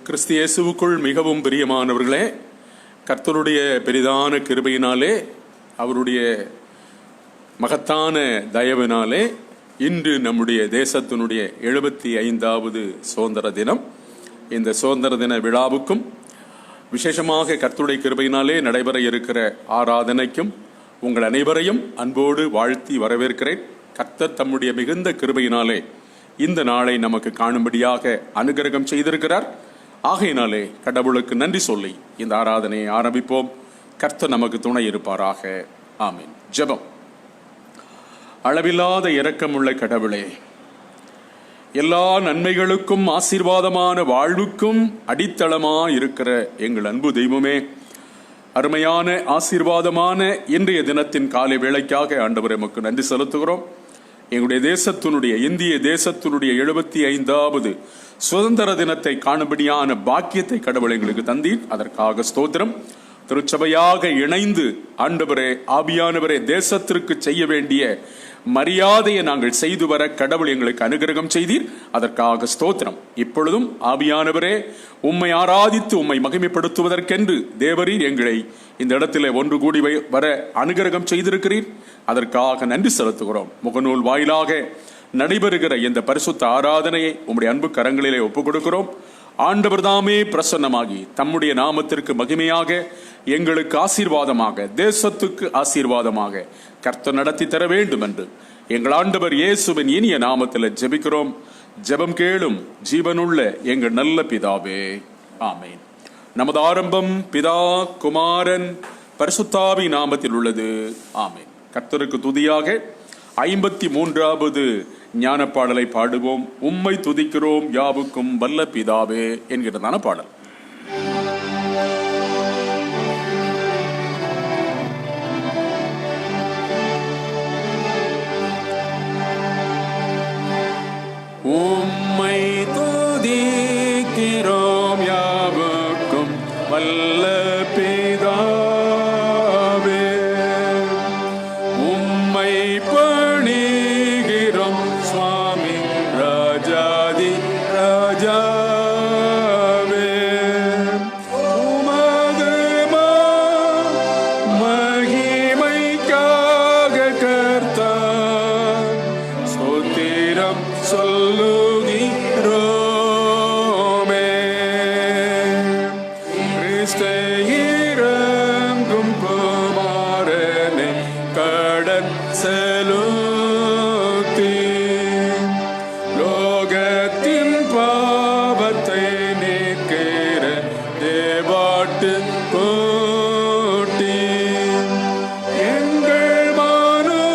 கிறிஸ்து இயேசுவுக்குள் மிகவும் பிரியமானவர்களே, கர்த்தருடைய பெரிதான கிருபையினாலே, அவருடைய மகத்தான தயவினாலே இன்று நம்முடைய தேசத்தினுடைய 75வது சுதந்திர தினம். இந்த சுதந்திர தின விழாவுக்கும் விசேஷமாக கர்த்தருடைய கிருபையினாலே நடைபெற இருக்கிற ஆராதனைக்கும் உங்கள் அனைவரையும் அன்போடு வாழ்த்தி வரவேற்கிறேன். கர்த்தர் தம்முடைய மிகுந்த கிருபையினாலே இந்த நாளை நமக்கு காணும்படியாக அனுகிரகம் செய்திருக்கிறார். ஆகையினாலே கடவுளுக்கு நன்றி சொல்லி இந்த ஆராதனையை ஆரம்பிப்போம். கர்த்தர் நமக்கு துணை இருப்பாராக. ஆமீன். ஜெபம். அளவில்லாத இரக்கமுள்ள கடவுளே, எல்லா நன்மைகளுக்கும் ஆசீர்வாதமான வாழ்வுக்கும் அடித்தளமா இருக்கிற எங்கள் அன்பு தெய்வமே, அருமையான ஆசீர்வாதமான இன்றைய தினத்தின் காலை வேளைக்காக ஆண்டவரே எமக்கு நன்றி செலுத்துகிறோம். எங்களுடைய தேசத்தினுடைய, இந்திய தேசத்தினுடைய 75வது சுதந்திர தினத்தை காணும்படியான பாக்கியத்தை கடவுள் எங்களுக்கு தந்தீர். அதற்காக ஸ்தோத்திரம். திருச்சபையாக இணைந்து ஆண்டவரே, ஆவியானவரே, தேசத்திற்கு செய்ய வேண்டிய மரியாதையை நாங்கள் செய்து வர கடவுள் எங்களுக்கு அனுகிரகம் செய்தீர். அதற்காக ஸ்தோத்திரம். இப்பொழுதும் ஆவியானவரே, உம்மை ஆராதித்து உம்மை மகிமைப்படுத்துவதற்கென்று தேவரீர் எங்களை இந்த இடத்துல ஒன்று கூடி வர அனுகிரகம் செய்திருக்கிறீர். அதற்காக நன்றி செலுத்துகிறோம். முகநூல் வாயிலாக நடைபெறுகிற இந்த பரிசுத்த ஆராதனையை உம்முடைய அன்பு கரங்களிலே ஒப்புக் கொடுக்கிறோம். ஆண்டவர் தாமே பிரசன்னமாகி தம்முடைய நாமத்திற்கு மகிமையாக, எங்களுக்கு ஆசீர்வாதமாக, தேசத்துக்கு ஆசீர்வாதமாக கர்த்தர் நடத்தி தர வேண்டும் என்று எங்கள் ஆண்டவர் இயேசுவின் இனிய நாமத்தில் ஜெபிக்கிறோம். ஜெபம் கேளும் ஜீவனுள்ள எங்கள் நல்ல பிதாவே, ஆமேன். நமது ஆரம்பம் பிதா, குமாரன், பரிசுத்தாவி நாமத்தில் உள்ளது. ஆமேன். கர்த்தருக்கு துதியாக 53வது ஞான பாடலை பாடுவோம். உம்மை துதிக்கிறோம் யாவுக்கும் வல்ல பிதாவே என்கிறதான பாடல். உம்மை துதிக்கிறோம் யாவுக்கும் வல்ல பிதாவே, உம்மை பணிகிறோம் சுவாமி ராஜாதி ராஜாவே. உமது மகிமைக்காக கர்த்தர் ஸ்தோத்திரம் சொல்லுகிறோமே. கிறிஸ்து இறங்கும் குமாரனை கடன் செலுத்தி லோகத்தின் பாவத்தை நீக்கிற தேவாட்டு கோட்டி எங்கள் மனோ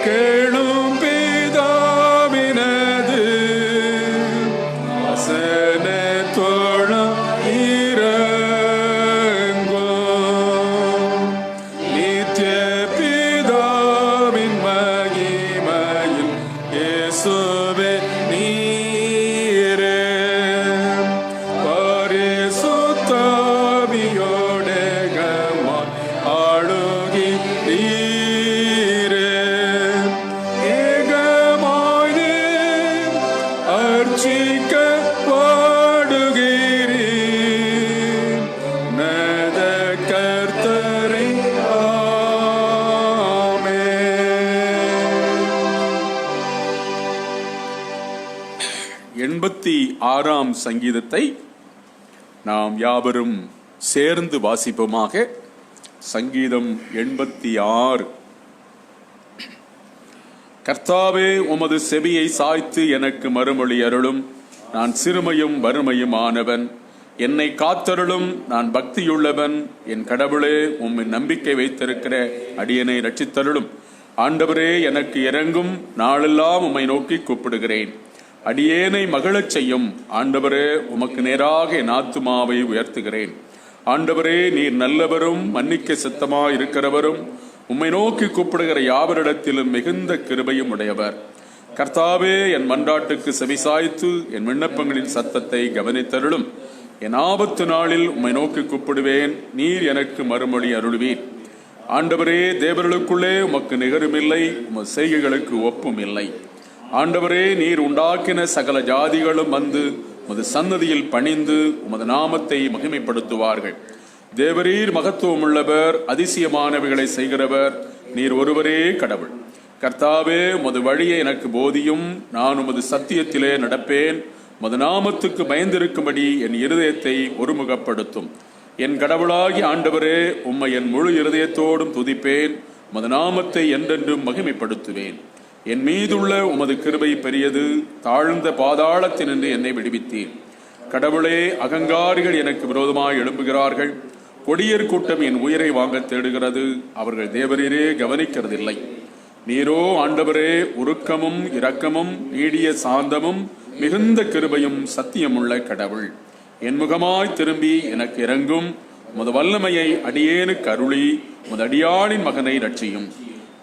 கேளும் பிதாவினது வசன தோழம் இறங்கும். நித்திய பிதாவின் மகிமையில் இயேசுவே நீரே பரிசுத்தாவியோடு கமாய் ஆளுகிறீரே. ஏகமாய் நீர் அர்ச்சிக்கப்படுகிறீர். நத கர்த்தரே, ஆமென். 86ஆம் சங்கீதத்தை நாம் யாவரும் சேர்ந்து வாசிப்போமாக. சங்கீதம் 86. கர்த்தாவே, உமது செவியை சாய்த்து எனக்கு மறுமொழி அருளும். நான் சிறுமையும் வறுமையும் ஆனவன். என்னை காத்தருளும். நான் பக்தியுள்ளவன். என் கடவுளே, உம்மை நம்பிக்கை வைத்திருக்கிற அடியனை ரட்சித்தருளும். ஆண்டவரே, எனக்கு இறங்கும். நாளெல்லாம் உம்மை நோக்கி கூப்பிடுகிறேன். அடியேனை மகிழச் செய்யும். ஆண்டவரே, உமக்கு நேராக என் ஆத்துமாவை உயர்த்துகிறேன். ஆண்டவரே, நீர் நல்லவரும் மன்னிக்க சித்தமாய் இருக்கிறவரும், உம்மை நோக்கி கூப்பிடுகிற யாவரிடத்திலும் மிகுந்த கிருபையும் உடையவர். கர்த்தாவே, என் மன்றாட்டுக்கு செவிசாய்த்து என் விண்ணப்பங்களின் சத்தத்தை கவனித்தருளும். என் ஆபத்து நாளில் உம்மை நோக்கி கூப்பிடுவேன். நீர் எனக்கு மறுமொழி அருள்வீர். ஆண்டவரே, தேவர்களுக்குள்ளே உமக்கு நிகருமில்லை, உமது செய்கைகளுக்கு ஒப்பும் இல்லை. ஆண்டவரே, நீர் உண்டாக்கின சகல ஜாதிகளும் வந்து உமது சன்னதியில் பணிந்து உமது நாமத்தை மகிமைப்படுத்துவார்கள். தேவரீர் மகத்துவம் உள்ளவர், அதிசயமானவைகளை செய்கிறவர், நீர் ஒருவரே கடவுள். கர்த்தாவே, உமது வழியை எனக்கு போதியும், நான் உமது சத்தியத்திலே நடப்பேன். உமது நாமத்துக்கு பயந்திருக்கும்படி என் இருதயத்தை ஒருமுகப்படுத்தும். என் கடவுளாகி ஆண்டவரே, உம்மை என் முழு இருதயத்தோடும் துதிப்பேன். உமது நாமத்தை என்றென்றும் மகிமைப்படுத்துவேன். என் மீதுள்ள உமது கிருபை பெரியது, தாழ்ந்த பாதாளத்தினின்று என்னை விடுவித்தீர். கடவுளே, அகங்காரிகள் எனக்கு விரோதமாய் எழும்புகிறார்கள். கொடியர் கூட்டம் என் உயிரை வாங்க தேடுகிறது, அவர்கள் தேவரீரே கவனிக்கிறதில்லை. நீரோ ஆண்டவரே, உருக்கமும் இரக்கமும் நீடிய சாந்தமும் மிகுந்த கிருபையும் சத்தியமுள்ள கடவுள். என் முகமாய் திரும்பி எனக்கு இறங்கும். உமது வல்லமையை அடியேனுக்கு அருளி உமது அடியாளின் மகனை ரட்சியும்.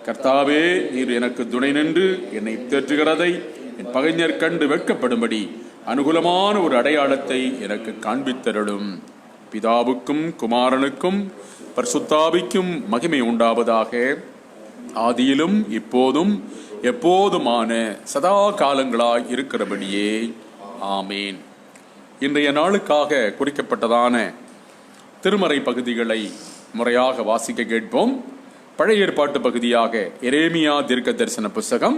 கர்த்தாவே, நீர் எனக்கு துணை நின்று என்னை தேற்றுகிறதை என் பகைஞர் கண்டு வெட்கப்படும்படி அனுகூலமான ஒரு அடையாளத்தை எனக்கு காண்பித்தருளும். பிதாவுக்கும் குமாரனுக்கும் பரிசுத்தாவிக்கும் மகிமை உண்டாவதாக, ஆதியிலும் இப்போதும் எப்போதுமான சதா காலங்களாய் இருக்கிறபடியே. ஆமேன். இன்றைய நாளுக்காக குறிக்கப்பட்டதான திருமறை பகுதிகளை முறையாக வாசிக்க கேட்போம். பழைய ஏற்பாட்டு பகுதியாக எரேமியா தீர்க்க தரிசன புஸ்தகம்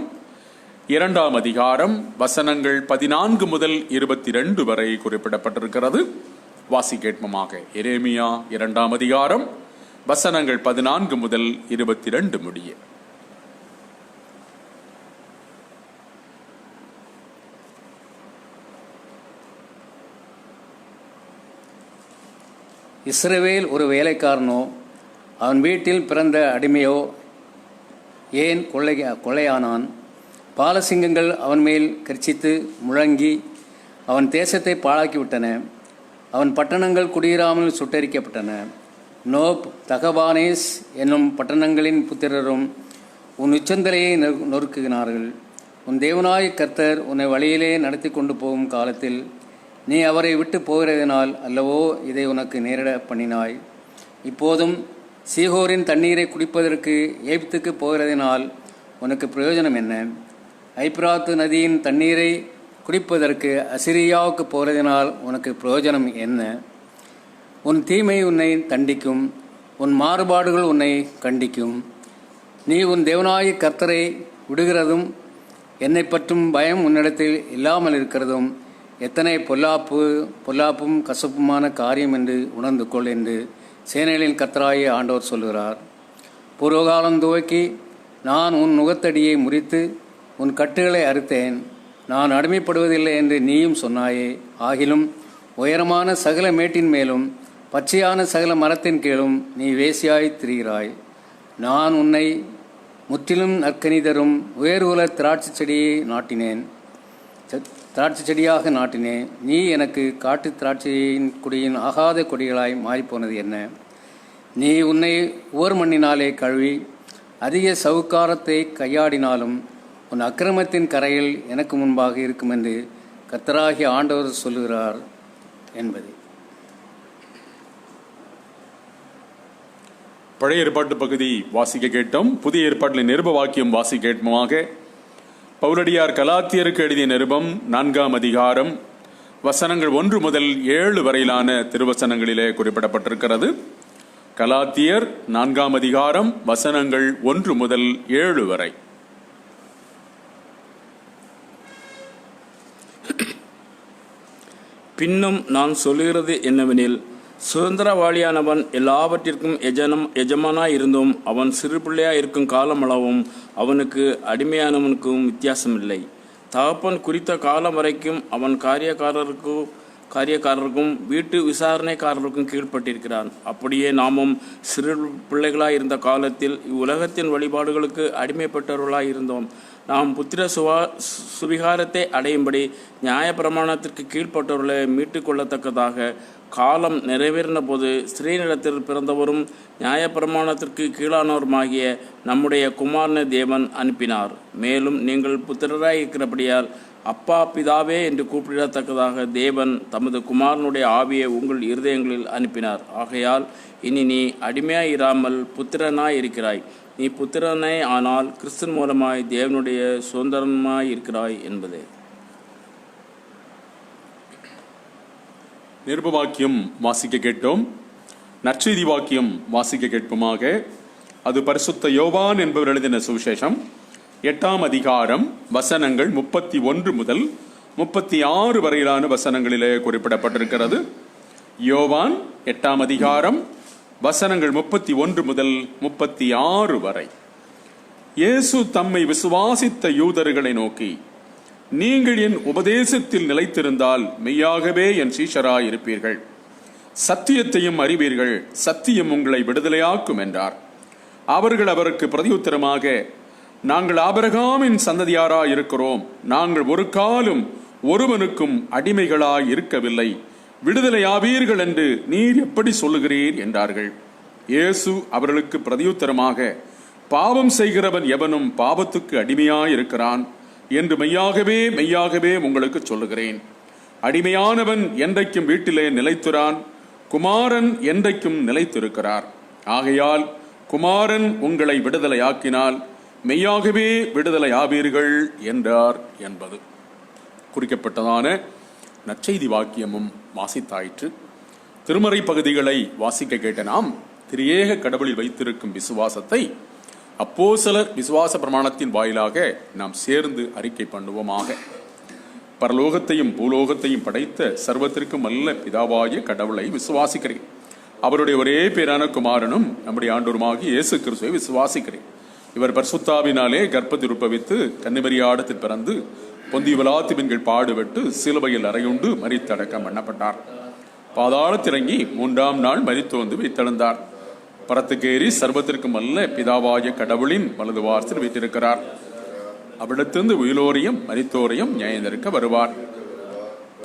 2ஆம் அதிகாரம் வசனங்கள் 14 முதல் 22 வரை குறிப்பிடப்பட்டிருக்கிறது. வாசி கேட்போமாக. எரேமியா 2ஆம் அதிகாரம் வசனங்கள் 14 முதல் 22 முடிய. இஸ்ரவேல் ஒரு வேலைக்காரனோ, அவன் வீட்டில் பிறந்த அடிமையோ ஏன் கொலையானான்? பாலசிங்கங்கள் அவன் மேல் கர்ச்சித்து முழங்கி அவன் தேசத்தை பாழாக்கிவிட்டன. அவன் பட்டணங்கள் குடியிராமல் சுட்டரிக்கப்பட்டன. நோப், தகபானேஸ் என்னும் பட்டணங்களின் புத்திரரும் உன் உச்சந்தலையை நொறுக்குகிறார்கள். உன் தேவனாய கர்த்தர் உன்னை வழியிலே நடத்தி கொண்டு போகும் காலத்தில் நீ அவரை விட்டு போகிறதினால் அல்லவோ இதை உனக்கு நேரிட பண்ணினாய். இப்போதும் சீகோரின் தண்ணீரை குடிப்பதற்கு எகிப்துக்கு போகிறதினால் உனக்கு பிரயோஜனம் என்ன? ஐப்ராத்து நதியின் தண்ணீரை குடிப்பதற்கு அசிரியாவுக்கு போகிறதினால் உனக்கு பிரயோஜனம் என்ன? உன் தீமை உன்னை தண்டிக்கும், உன் மாறுபாடுகள் உன்னை கண்டிக்கும். நீ உன் தேவனாய கர்த்தரை விடுகிறதும் என்னை பற்றும் பயம் உன்னிடத்தில் இல்லாமல் இருக்கிறதும் எத்தனை பொல்லாப்பும் கசப்புமான காரியம் என்று உணர்ந்து கொள் என்று சேனைகளின் கர்த்தராகிய ஆண்டவர் சொல்கிறார். பூர்வகாலம் துவக்கி நான் உன் நுகத்தடியை முறித்து உன் கட்டுகளை அறுத்தேன். நான் அடிமைப்படுவதில்லை என்று நீயும் சொன்னாயே. ஆகிலும் உயரமான சகல மேட்டின் மேலும் பச்சையான சகல மரத்தின் கீழும் நீ வேசியாய் திரிகிறாய். நான் உன்னை முற்றிலும் நற்கனி தரும் உயர்குல திராட்சை செடியாக நாட்டினேன். நீ எனக்கு காட்டு திராட்சையின் குடியின் ஆகாத கொடிகளாய் மாறிப்போனது என்ன? நீ உன்னை ஓர் மண்ணினாலே கழுவி அதிக சவுக்காரத்தை கையாடினாலும் உன் அக்கிரமத்தின் கரையில் எனக்கு முன்பாக இருக்கும் என்று கர்த்தராகிய ஆண்டவர் சொல்லுகிறார் என்பது. பழைய ஏற்பாட்டு பகுதி வாசிக்க கேட்டோம். புதிய ஏற்பாட்டில் நிருப வாக்கியம் வாசிக்க கேட்போமாக. பவுலடியார் கலாத்தியருக்கு எழுதிய நிருபம் 4ஆம் அதிகாரம் வசனங்கள் 1 முதல் 7 வரையிலான திருவசனங்களிலே குறிப்பிடப்பட்டிருக்கிறது. கலாத்தியர் 4ஆம் அதிகாரம் வசனங்கள் 1 முதல் 7 வரை. பின்னும் நான் சொல்லுகிறது என்னவெனில், சுதந்திரவாளியானவன் எல்லாவற்றிற்கும் எஜமானாயிருந்தும் அவன் சிறு பிள்ளையாக இருக்கும் காலமளவும் அவனுக்கு அடிமையானவனுக்கும் வித்தியாசமில்லை. தகப்பன் குறித்த காலம் வரைக்கும் அவன் காரியக்காரருக்கும் வீட்டு விசாரணைக்காரருக்கும் கீழ்ப்பட்டிருக்கிறான். அப்படியே நாமும் சிறு பிள்ளைகளாக இருந்த காலத்தில் இவ்வுலகத்தின் வழிபாடுகளுக்கு அடிமைப்பட்டவர்களாக இருந்தோம். நாம் புத்திர சுவிகாரத்தை அடையும்படி நியாயப்பிரமாணத்திற்கு கீழ்ப்பட்டவர்களை மீட்டுக் கொள்ளத்தக்கதாக காலம் நிறைவேறின போது ஸ்ரீநிலத்தில் பிறந்தவரும் நியாயப்பிரமாணத்திற்கு கீழானவருமாகிய நம்முடைய குமாரனை தேவன் அனுப்பினார். மேலும் நீங்கள் புத்திரராய் இருக்கிறபடியால் அப்பா பிதாவே என்று கூப்பிடத்தக்கதாக தேவன் தமது குமாரனுடைய ஆவியை உங்கள் இருதயங்களில் அனுப்பினார். ஆகையால் இனி நீ அடிமையாய் இராமல் புத்திரனாய் இருக்கிறாய். நீ புத்திரனே ஆனால் கிறிஸ்துவின் மூலமாய் தேவனுடைய சுதந்திரமாய் இருக்கிறாய் என்பதே. நிருப வாக்கியம் வாசிக்க கேட்டோம். நற்செய்தி வாக்கியம் வாசிக்க கேட்போமாக. அது பரிசுத்த யோவான் என்பவர் எழுதின சுவிசேஷம் 8ஆம் அதிகாரம் வசனங்கள் 31 முதல் 36 வரையிலான வசனங்களிலே குறிப்பிடப்பட்டிருக்கிறது. யோவான் 8ஆம் அதிகாரம் வசனங்கள் 31 முதல் 36 வரை. இயேசு தம்மை விசுவாசித்த யூதர்களை நோக்கி, நீங்கள் என் உபதேசத்தில் நிலைத்திருந்தால் மெய்யாகவே என் சீஷராய் இருப்பீர்கள், சத்தியத்தையும் அறிவீர்கள், சத்தியம் உங்களை விடுதலையாக்கும் என்றார். அவர்கள் அவருக்கு பிரதியுத்தரமாக, நாங்கள் ஆபிரகாமின் சந்ததியாராய் இருக்கிறோம், நாங்கள் ஒரு காலம் ஒருவனுக்கும் அடிமைகளாய் இருக்கவில்லை, விடுதலையாவீர்கள் என்று நீர் எப்படி சொல்லுகிறீர் என்றார்கள். இயேசு அவர்களுக்கு பிரதியுத்தரமாக, பாவம் செய்கிறவன் எவனும் பாவத்துக்கு அடிமையாய் இருக்கிறான் என்று மெய்யாகவே மெய்யாகவே உங்களுக்கு சொல்லுகிறேன். அடிமையானவன் என்றைக்கும் வீட்டிலே நிலைத்துறான், குமாரன் என்றைக்கும் நிலைத்திருக்கிறார். ஆகையால் குமாரன் உங்களை விடுதலையாக்கினால் மெய்யாகவே விடுதலையாவீர்கள் என்றார் என்பது குறிக்கப்பட்டதான நற்செய்தி வாக்கியமும் வாசித்தாயிற்று. திருமறை பகுதிகளை வாசிக்க கேட்ட நாம் திரியேக கடவுளில் வைத்திருக்கும் விசுவாசத்தை அப்போஸ்தலர் விசுவாச பிரமாணத்தின் வாயிலாக நாம் சேர்ந்து அறிக்கை பண்ணுவோமாக. பரலோகத்தையும் பூலோகத்தையும் படைத்த சர்வத்திற்கும் அல்ல பிதாவாகிய கடவுளை விசுவாசிக்கிறேன். அவருடைய ஒரே பேரான குமாரனும் நம்முடைய ஆண்டவருமாகிய இயேசு கிறிஸ்துவை விசுவாசிக்கிறேன். இவர் பரிசுத்தாவினாலே கர்ப்பத்தில் உற்பவித்து கன்னிமரியாடத்தில் பிறந்து பொந்திய பிலாத்தின்கள் பாடுபட்டு சிலுவையில் அறையுண்டு மரித்தடக்கம் பண்ணப்பட்டார். பாதாளத்திறங்கி 3ஆம் நாள் மரித்து வந்து வைத்தெழுந்தார். பரத்துக்கேறி சர்வத்திற்கும் அல்ல பிதாவாகிய கடவுளின் வலது வாரத்தில் வைத்திருக்கிறார். அவ்விடத்திலிருந்து உயிரோரையும் மரித்தோரையும் நியாயந்தீர்க்க வருவார்.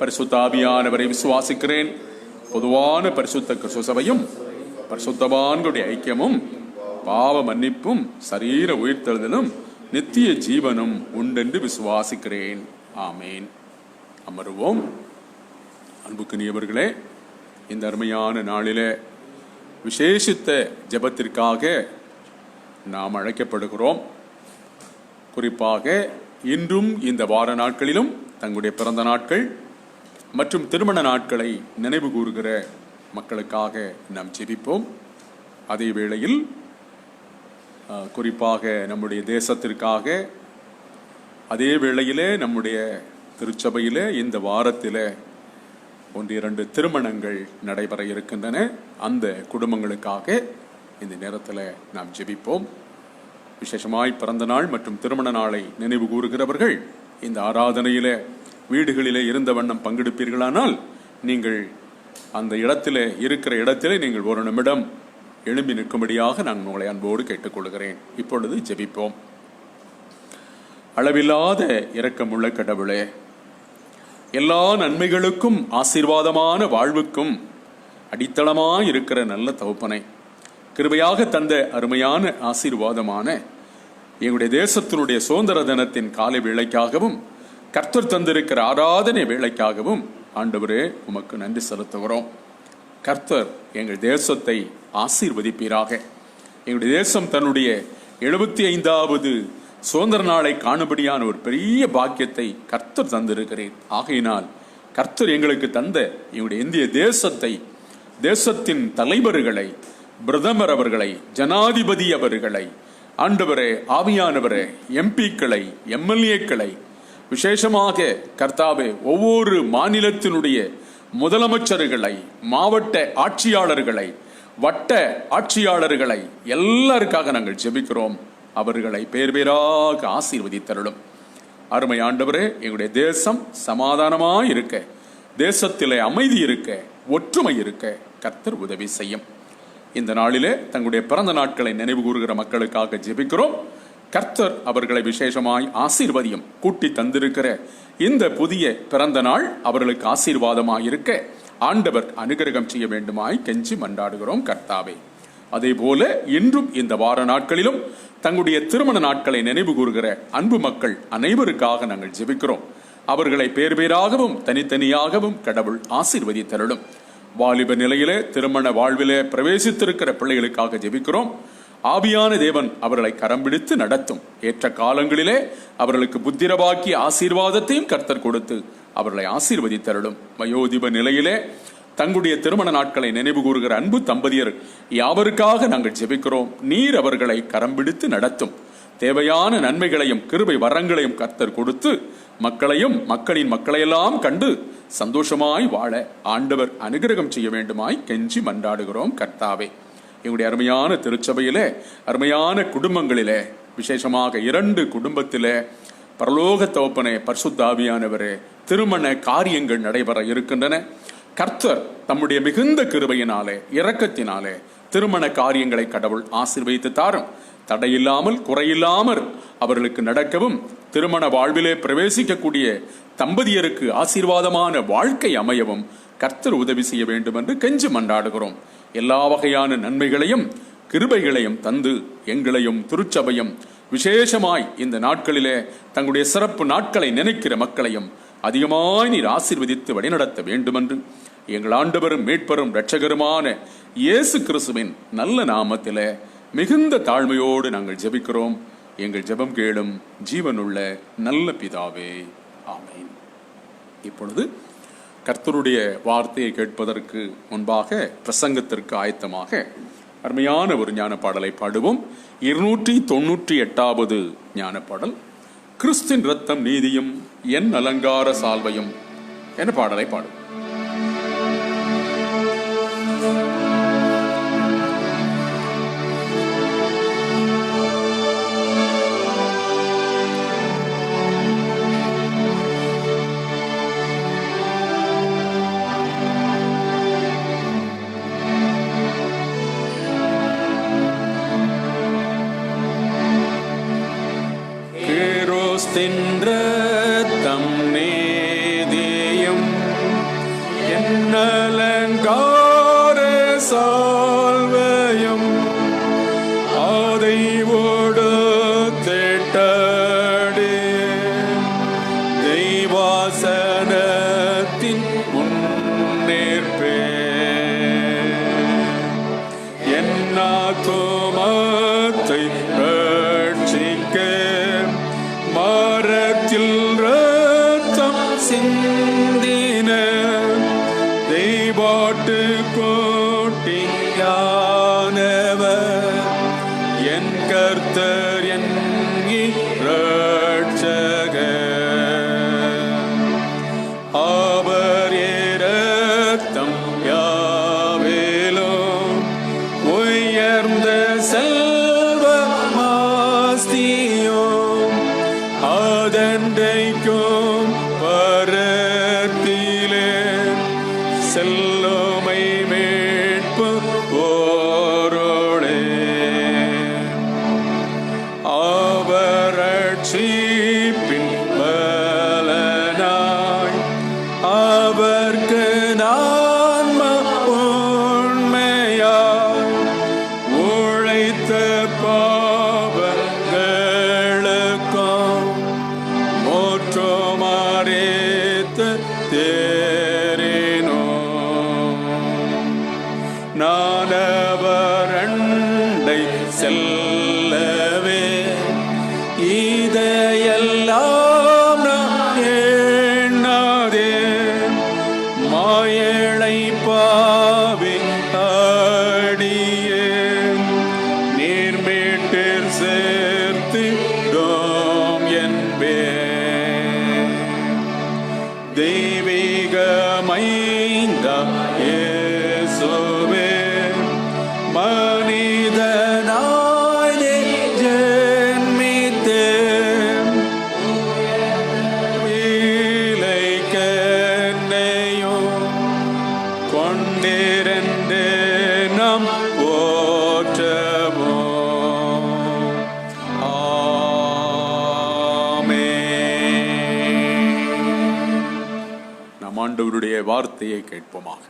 பரிசுத்த ஆவியானவரை விசுவாசிக்கிறேன். பொதுவான பரிசுத்த கிறிஸ்து சபையும் பரிசுத்தவான்களுடைய ஐக்கியமும் பாவ மன்னிப்பும் சரீர உயிர்த்தெழுதலும் நித்திய ஜீவனும் உண்டென்று விசுவாசிக்கிறேன். ஆமேன். அமருவோம். அன்புக்குரியவர்களே, இந்த அருமையான நாளிலே விசேஷித்த ஜெபத்திற்காக நாம் அழைக்கப்படுகிறோம். குறிப்பாக இன்றும் இந்த வார நாட்களிலும் தங்களுடைய பிறந்த நாட்கள் மற்றும் திருமண நாட்களை நினைவு கூறுகிற மக்களுக்காக நாம் ஜெபிப்போம். அதே வேளையில் குறிப்பாக நம்முடைய தேசத்திற்காக, அதே வேளையிலே நம்முடைய திருச்சபையிலே இந்த வாரத்திலே 1-2 திருமணங்கள் நடைபெற இருக்கின்றன. அந்த குடும்பங்களுக்காக இந்த நேரத்தில் நாம் ஜெபிப்போம். விசேஷமாய் பிறந்த நாள் மற்றும் திருமண நாளை நினைவு கூறுகிறவர்கள் இந்த ஆராதனையிலே வீடுகளிலே இருந்த வண்ணம் பங்கெடுப்பீர்களானால் நீங்கள் அந்த இடத்திலே இருக்கிற இடத்திலே நீங்கள் ஒரு நிமிடம் எழும்பி நிற்கும்படியாக நான் உங்களை அன்போடு கேட்டுக்கொள்கிறேன். இப்பொழுது ஜெபிப்போம். அளவில்லாத இரக்கமுள்ள கடவுளே, எல்லா நன்மைகளுக்கும் ஆசீர்வாதமான வாழ்வுக்கும் அடித்தளமாய் இருக்கிற நல்ல தகப்பனே, கிருபையாக தந்த அருமையான ஆசீர்வாதமான எங்களுடைய தேசத்தினுடைய சுதந்திர தினத்தின் காலை வேளைக்காகவும் கர்த்தர் தந்திருக்கிற ஆராதனை வேளைக்காகவும் ஆண்டவரே உமக்கு நன்றி செலுத்துகிறோம். கர்த்தர் எங்கள் தேசத்தை ஆசீர்வதிப்பீராக. எங்களுடைய தேசம் தன்னுடைய 75வது சுதந்திர நாளை காணும்படியான ஒரு பெரிய பாக்கியத்தை கர்த்தர் தந்திருக்கிறேன். ஆகையினால் கர்த்தர் எங்களுக்கு தந்த எங்களுடைய இந்திய தேசத்தை, தேசத்தின் தலைவர்களை, பிரதமர் அவர்களை, ஜனாதிபதி அவர்களை, ஆண்டவரே, ஆவியானவரே, எம்பிக்களை, எம்எல்ஏக்களை, விசேஷமாக கர்த்தாவே ஒவ்வொரு மாநிலத்தினுடைய முதலமைச்சர்களை, மாவட்ட ஆட்சியாளர்களை, வட்ட ஆட்சியாளர்களை எல்லாருக்காக நாங்கள் ஜெபிக்கிறோம். அவர்களை பேர் பேராக ஆசீர்வதித்தருளும். அருமை ஆண்டவரே, எங்களுடைய தேசம் சமாதானமாய் இருக்க, தேசத்திலே அமைதி இருக்க, ஒற்றுமை இருக்க கர்த்தர் உதவி செய்யும். இந்த நாளிலே தங்களுடைய பிறந்த நாட்களை நினைவு கூறுகிற மக்களுக்காக ஜெபிக்கிறோம். கர்த்தர் அவர்களை விசேஷமாய் ஆசீர்வதியும். கூட்டி தந்திருக்கிற இந்த புதிய பிறந்த நாள் அவர்களுக்கு ஆசீர்வாதமாய் இருக்க ஆண்டவர் அனுகிரகம் செய்ய வேண்டுமாய் கெஞ்சி மன்றாடுகிறோம் கர்த்தாவே. அதே போல இன்றும் இந்த வார நாட்களிலும் தங்களுடைய திருமண நாட்களை நினைவு கூறுகிற அன்பு மக்கள் அனைவருக்காக நாங்கள் ஜெபிக்கிறோம். அவர்களை பேர் பேராகவும் தனித்தனியாகவும் கடவுள் ஆசீர்வதித்தருளும். வாலிப நிலையிலே திருமண வாழ்விலே பிரவேசித்திருக்கிற பிள்ளைகளுக்காக ஜெபிக்கிறோம். ஆவியான தேவன் அவர்களை கரம் பிடித்து நடத்தும். ஏற்ற காலங்களிலே அவர்களுக்கு புத்திரவாக்கிய ஆசீர்வாதத்தையும் கர்த்தர் கொடுத்து அவர்களை ஆசீர்வதித்தருளும். வயோதிப நிலையிலே தங்களுடைய திருமண நாட்களை நினைவு கூறுகிற அன்பு தம்பதியர் யாவருக்காக நாங்கள் ஜெபிக்கிறோம். நீர் அவர்களை கரம் பிடித்து நடத்தும். தேவையான நன்மைகளையும் கிருபை வரங்களையும் கர்த்தர் கொடுத்து மக்களையும் மக்களின் மக்களையெல்லாம் கண்டு சந்தோஷமாய் வாழ ஆண்டவர் அனுகிரகம் செய்ய வேண்டுமாய் கெஞ்சி மன்றாடுகிறோம் கர்த்தாவே. எங்களுடைய அருமையான திருச்சபையிலே, அருமையான குடும்பங்களிலே, விசேஷமாக 2 குடும்பத்திலே பரலோக தகப்பனே, பரிசுத்த ஆவியானவரே, திருமண காரியங்கள் நடைபெற இருக்கின்றன. கர்த்தர் தம்முடைய மிகுந்த கிருபையினாலே, இரக்கத்தினாலே திருமண காரியங்களை கடவுள் ஆசீர்வதித்து தாரும். தடையில்லாமல் குறையில்லாமல் அவர்களுக்கு நடக்கவும், திருமண வாழ்விலே பிரவேசிக்கக்கூடிய தம்பதியருக்கு ஆசீர்வாதமான வாழ்க்கை அமையவும் கர்த்தர் உதவி செய்ய வேண்டும் என்று கெஞ்சி மன்றாடுகிறோம். எல்லா வகையான நன்மைகளையும் கிருபைகளையும் தந்து எங்களையும் திருச்சபையும் விசேஷமாய் இந்த நாட்களிலே தங்களுடைய சிறப்பு நாட்களை நினைக்கிற மக்களையும் அதிகமாய் நீர் ஆசீர்வதித்து வழிநடத்த வேண்டும் என்று எங்கள் ஆண்டவரும் மீட்பரும் இரட்சகருமான இயேசு கிறிஸ்துவின் நல்ல நாமத்திலே மிகுந்த தாழ்மையோடு நாங்கள் ஜெபிக்கிறோம். எங்கள் ஜெபம் கேளும் ஜீவனுள்ள நல்ல பிதாவே, ஆமென். இப்பொழுது கர்த்தருடைய வார்த்தையை கேட்பதற்கு முன்பாக பிரசங்கத்திற்கு ஆயத்தமாக அருமையான ஒரு ஞான பாடலை பாடுவோம். 298வது ஞான பாடல், கிறிஸ்தின் ரத்தம் நீதியும் என் அலங்கார சால்வையும் என்ற பாடலை பாடுவோம். ரத்தம் நீதியும் என் அலங்கார சால்வையும் அதை ஓடுத்திட்டடி தெய்வாசனத்தின் முன்னேற்பே என் ஆத்துமத்தை ரட்சிக்க மரத்தில் ரத்தம் சிந்தின தெய்வாட்டு கோட்டியானவர் என் கர்த்தர் என் இரட்சகர். அவர் இரத்தம் யாவிலும் உயர்ந்த செல்வமாஸ்தியும் அதண்டைக்கும் பரத்திலே செல்லுமை மீட்பு போரோளே. அவர் ரட்சிப்பின் பலனாய் அவர்க்கு நான்ம உண்மையாய் உழைத்த பாவங்களுக்கும் மோற்றமாரேத்த தேரினோ நான் அவர் அண்டை செல்லவே இதையெல்லாம் நான் எண்ணாதே மாயளை பாவி அடியே நீர்மீட்டிற் சேர்த்து டோம் என்பே தெய்வீக மைந்தா இயேசுவே மனிதனாய் ஜென்மித்தேன் விலைக்கென்னையும் கொண்டிரண்டு நாம் போற்றவோம். ஆமென். நம் ஆண்டவருடைய வார்த்தையை கேட்போமாக.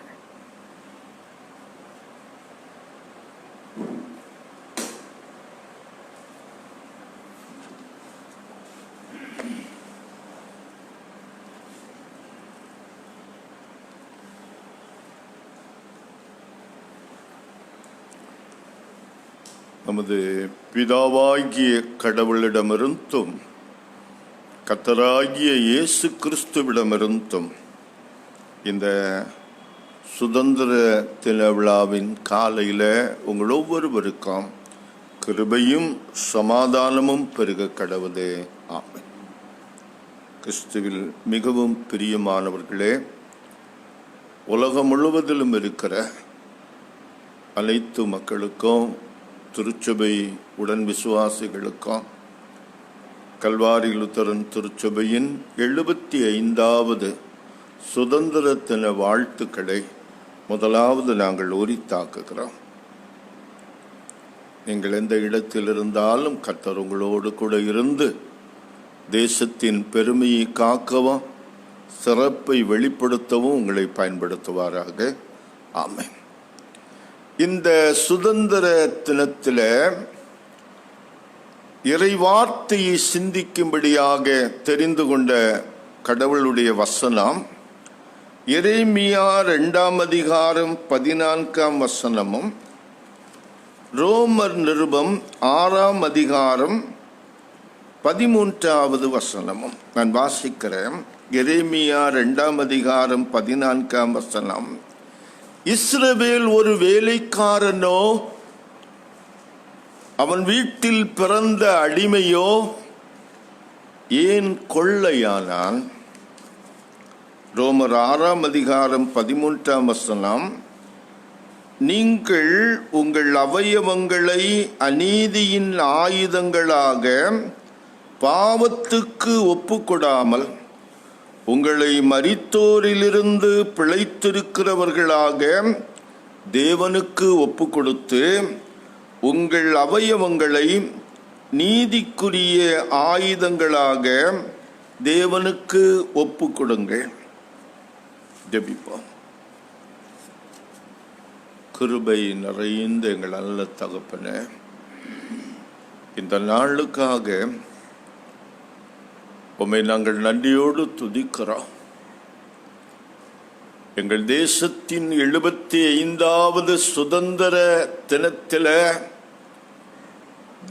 நமது பிதாவாகிய கடவுளிடமிருந்தும் கர்த்தராகிய இயேசு கிறிஸ்துவிடமிருந்தும் இந்த சுதந்திர தின விழாவின் காலையில் உங்கள் ஒவ்வொருவருக்கும் கிருபையும் சமாதானமும் பெருக கடவுளே. ஆமென். கிறிஸ்துவில் மிகவும் பிரியமானவர்களே, உலகம் முழுவதிலும் இருக்கிற அனைத்து மக்களுக்கும், திருச்சபை உடன் விசுவாசிகளுக்கும், கல்வாரி லுத்தரன் திருச்சபையின் 75வது சுதந்திர தின வாழ்த்துக்களை முதலாவது நாங்கள் உரித்தாக்குகிறோம். நீங்கள் எந்த இடத்தில் இருந்தாலும் கர்த்தர் உங்களோடு கூட இருந்து தேசத்தின் பெருமையை காக்கவும் சிறப்பை வெளிப்படுத்தவும் உங்களை பயன்படுத்துவாராக. ஆமென். இந்த சுதந்திர தினத்தில் இறைவார்த்தையை சிந்திக்கும்படியாக தெரிந்து கொண்ட கடவுளுடைய வசனம் எரேமியா 2ஆம் அதிகாரம் 14ஆம் வசனமும், ரோமர் நிருபம் 6ஆம் அதிகாரம் 13வது வசனமும். நான் வாசிக்கிறேன். எரேமியா 2ஆம் அதிகாரம் 14ஆம் வசனம். இஸ்ரவேல் ஒரு வேலைக்காரனோ, அவன் வீட்டில் பிறந்த அடிமையோ ஏன் கொள்ளையானான்? ரோமர் 6ஆம் அதிகாரம் 13ஆம் வசனம். நீங்கள் உங்கள் அவயவங்களை அநீதியின் ஆயுதங்களாக பாவத்துக்கு ஒப்புக்கொடாமல் உங்களை மரித்தோரிலிருந்து பிழைத்திருக்கிறவர்களாக தேவனுக்கு ஒப்புக்கொடுத்து உங்கள் அவயவங்களை நீதிக்குரிய ஆயுதங்களாக தேவனுக்கு ஒப்புக்கொடுங்கள். ஜெபிப்போம். கிருபை நிறைந்த எங்கள் நல்ல தகப்பனே, இந்த நாளுக்காக உம்மை நாங்கள் நன்றியோடு துதிக்கிறோம். எங்கள் தேசத்தின் 75வது சுதந்திர தினத்தில்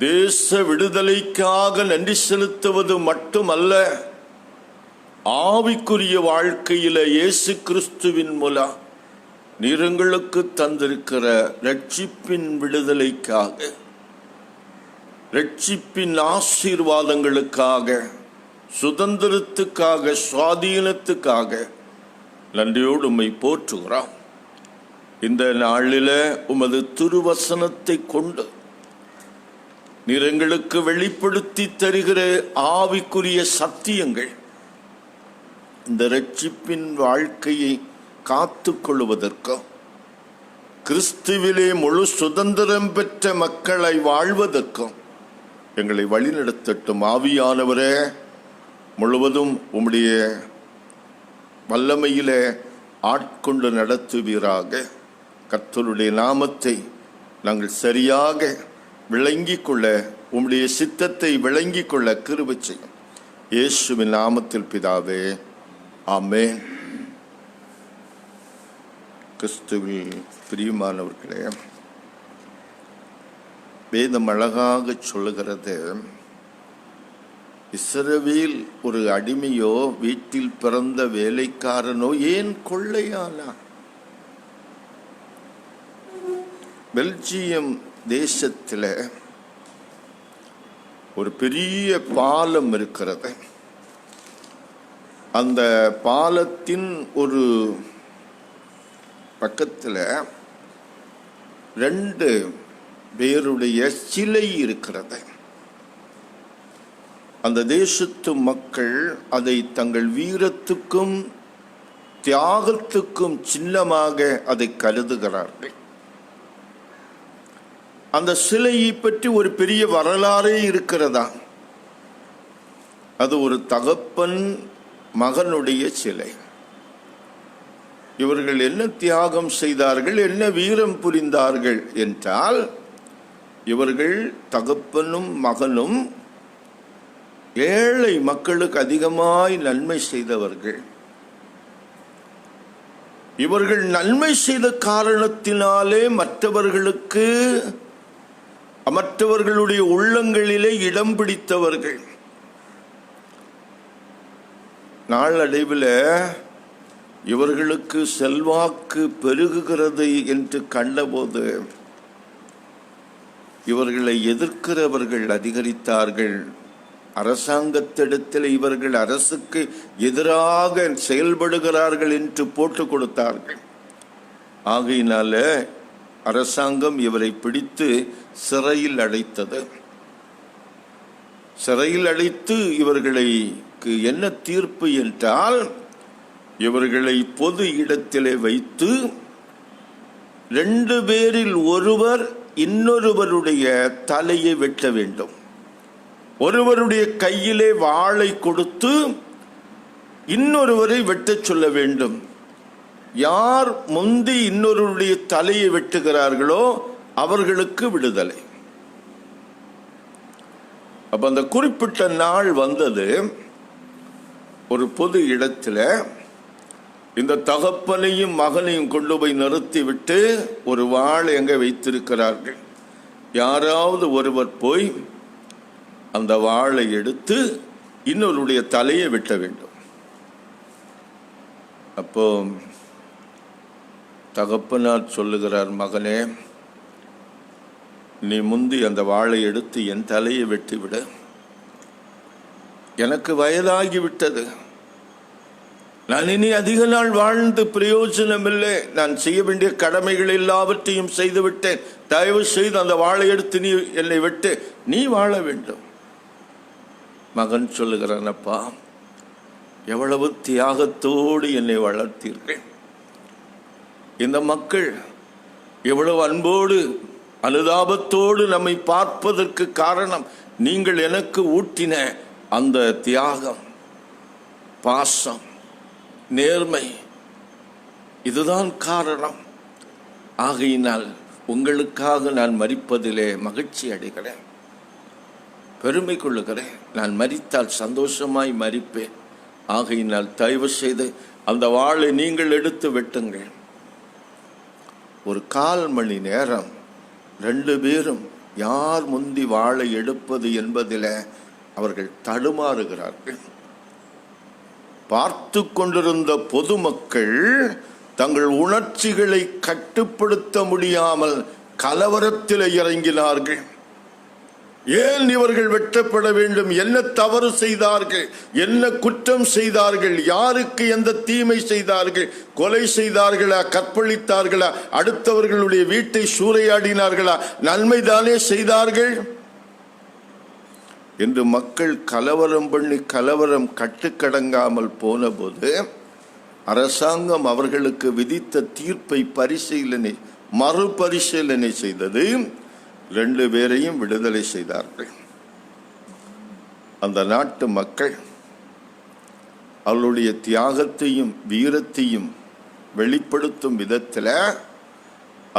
தேச விடுதலைக்காக நன்றி செலுத்துவது மட்டுமல்ல, ஆவிக்குரிய வாழ்க்கையில இயேசு கிறிஸ்துவின் மூலம் நீர் எங்களுக்கு தந்திருக்கிற ரட்சிப்பின் விடுதலைக்காக, ரட்சிப்பின் ஆசீர்வாதங்களுக்காக, சுதந்திரத்துக்காக, சுவாதீனத்துக்காக நன்றியோடு உம்மை போற்றுகிறோம். இந்த நாளில உமது திருவசனத்தை கொண்டு நீர் எங்களுக்கு வெளிப்படுத்தி தருகிற ஆவிக்குரிய சத்தியங்கள் இந்த ரட்சிப்பின் வாழ்க்கையை காத்து கொள்வதற்கும், கிறிஸ்துவிலே முழு சுதந்திரம் பெற்ற மக்களை வாழ்வதற்கும் எங்களை வழிநடத்தட்டும். ஆவியானவரே, முழுவதும் உம்முடைய வல்லமையிலே ஆட்கொண்டு நடத்துவீராக. கர்த்தருடைய நாமத்தை நாங்கள் சரியாக விளங்கிக் கொள்ள, உம்முடைய சித்தத்தை விளங்கிக் கொள்ள கிருபை செய்யும். இயேசுவின் நாமத்தில் பிதாவே, ஆமென். கிறிஸ்துவில் பிரியமானவர்களே, வேதம் அழகாக சொல்லுகிறது, இஸ்ரவேல் ஒரு அடிமையோ, வீட்டில் பிறந்த வேலைக்காரனோ ஏன் கொள்ளையானா? பெல்ஜியம் தேசத்தில் ஒரு பெரிய பாலம் இருக்கிறது. அந்த பாலத்தின் ஒரு பக்கத்தில் 2 பேருடைய சிலை இருக்கிறது. அந்த தேசத்து மக்கள் அதை தங்கள் வீரத்துக்கும் தியாகத்துக்கும் சின்னமாக அதை கருதுகிறார்கள். அந்த சிலையை பற்றி ஒரு பெரிய வரலாறே இருக்கிறதா. அது ஒரு தகப்பன் மகனுடைய சிலை. இவர்கள் என்ன தியாகம் செய்தார்கள், என்ன வீரம் புரிந்தார்கள் என்றால், இவர்கள் தகப்பனும் மகனும் ஏழை மக்களுக்கு அதிகமாய் நன்மை செய்தவர்கள். இவர்கள் நன்மை செய்த காரணத்தினாலே மற்றவர்களுடைய உள்ளங்களிலே இடம் பிடித்தவர்கள். நாளடைவில் இவர்களுக்கு செல்வாக்கு பெருகுகிறது என்று கண்டபோது இவர்களை எதிர்க்கிறவர்கள் அதிகரித்தார்கள். அரசாங்கத்திடத்தில் இவர்கள் அரசுக்கு எதிராக செயல்படுகிறார்கள் என்று போட்டு கொடுத்தார்கள். ஆகையினால அரசாங்கம் இவரை பிடித்து சிறையில் அடைத்தது. சிறையில் அடைத்து இவர்களுக்கு என்ன தீர்ப்பு என்றால், இவர்களை பொது இடத்திலே வைத்து 2 பேரில் ஒருவர் இன்னொருவருடைய தலையை வெட்ட வேண்டும். ஒருவருடைய கையிலே வாளை கொடுத்து இன்னொருவரை வெட்டச் சொல்ல வேண்டும். யார் முந்தி இன்னொருவருடைய தலையை வெட்டுகிறார்களோ அவர்களுக்கு விடுதலை. அப்ப அந்த குறிப்பிட்ட நாள் வந்தது. ஒரு பொது இடத்துல இந்த தகப்பனையும் மகனையும் கொண்டு போய் நிறுத்திவிட்டு ஒரு வாளை எங்க வைத்திருக்கிறார்கள். யாராவது ஒருவர் போய் அந்த வாளை எடுத்து இன்னொருடைய தலையை வெட்ட வேண்டும். அப்போ தகப்பனார் சொல்லுகிறார், மகனே, நீ முந்தி அந்த வாளை எடுத்து என் தலையை வெட்டிவிடு. எனக்கு வயதாகிவிட்டது. நான் இனி அதிக நாள் வாழ்ந்து பிரயோஜனம் இல்லை. நான் செய்ய வேண்டிய கடமைகள் எல்லாவற்றையும் செய்துவிட்டேன். தயவு செய்து அந்த வாளை எடுத்து நீ என்னை வெட்டு, நீ வாழ வேண்டும். மகன் சொல்லுகிறான், அப்பா, எவ்வளவு தியாகத்தோடு என்னை வளர்த்தீர்கள். இந்த மக்கள் எவ்வளவு அன்போடு அனுதாபத்தோடு நம்மை பார்ப்பதற்கு காரணம் நீங்கள் எனக்கு ஊட்டின அந்த தியாகம், பாசம், நேர்மை. இதுதான் காரணம். ஆகையினால் உங்களுக்காக நான் மரிப்பதிலே மகிழ்ச்சி அடைகிறேன், பெருமை கொள்ளுகிறேன். நான் மரித்தால் சந்தோஷமாய் மரிப்பேன். ஆகையினால் தயவு செய்து அந்த வாளை நீங்கள் எடுத்து வெட்டுங்கள். ஒரு 1/4 மணி நேரம் 2 பேரும் யார் முந்தி வாளை எடுப்பது என்பதில் அவர்கள் தடுமாறுகிறார்கள். பார்த்து கொண்டிருந்த பொதுமக்கள் தங்கள் உணர்ச்சிகளை கட்டுப்படுத்த முடியாமல் கலவரத்தில் இறங்கினார்கள். ஏன் இவர்கள் வெட்டப்பட வேண்டும்? என்ன தவறு செய்தார்கள்? என்ன குற்றம் செய்தார்கள்? யாருக்கு எந்த தீமை செய்தார்கள்? கொலை செய்தார்களா? கற்பழித்தார்களா? அடுத்தவர்களுடைய வீட்டை சூறையாடினார்களா? நன்மைதானே செய்தார்கள் என்று மக்கள் கலவரம் பண்ணி கலவரம் கட்டுக்கடங்காமல் போன போது அரசாங்கம் அவர்களுக்கு விதித்த தீர்ப்பை மறுபரிசீலனை செய்தது. 2 பேரையும் விடுதலை செய்தார்கள். அந்த நாட்டு மக்கள் அவர்களுடைய தியாகத்தையும் வீரத்தையும் வெளிப்படுத்தும் விதத்தில்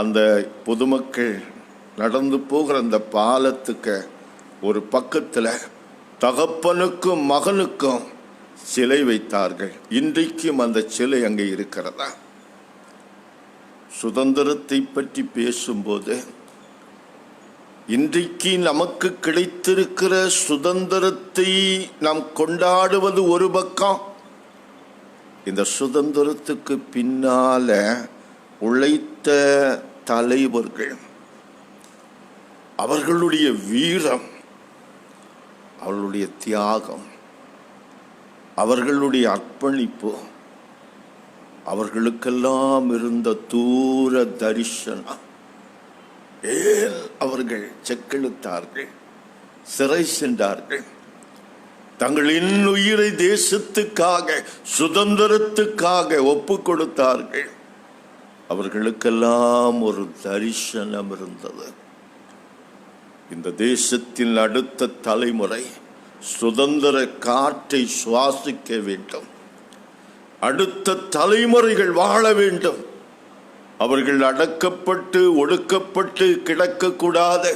அந்த பொதுமக்கள் நடந்து போகிற அந்த பாலத்துக்கு ஒரு பக்கத்தில் தகப்பனுக்கும் மகனுக்கும் சிலை வைத்தார்கள். இன்றைக்கும் அந்த சிலை அங்கே இருக்கிறதா? சுதந்திரத்தை பற்றி பேசும்போது இன்றைக்கு நமக்கு கிடைத்திருக்கிற சுதந்திரத்தை நாம் கொண்டாடுவது ஒரு பக்கம், இந்த சுதந்திரத்துக்கு பின்னால உழைத்த தலைவர்கள், அவர்களுடைய வீரம், அவர்களுடைய தியாகம், அவர்களுடைய அர்ப்பணிப்பு, அவர்களுக்கெல்லாம் இருந்த தூர தரிசனம். ஏன் அவர்கள் செக்கெழுத்தார்கள், சிறை சென்றார்கள், தங்களின் உயிரை தேசத்துக்காக, சுதந்திரத்துக்காக ஒப்பு கொடுத்தார்கள். அவர்களுக்கெல்லாம் ஒரு தரிசனம் இருந்தது. இந்த தேசத்தின் அடுத்த தலைமுறை சுதந்திர காற்றை சுவாசிக்க வேண்டும். அடுத்த தலைமுறைகள் வாழ வேண்டும். அவர்கள் அடக்கப்பட்டு ஒடுக்கப்பட்டு கிடக்கக்கூடாது.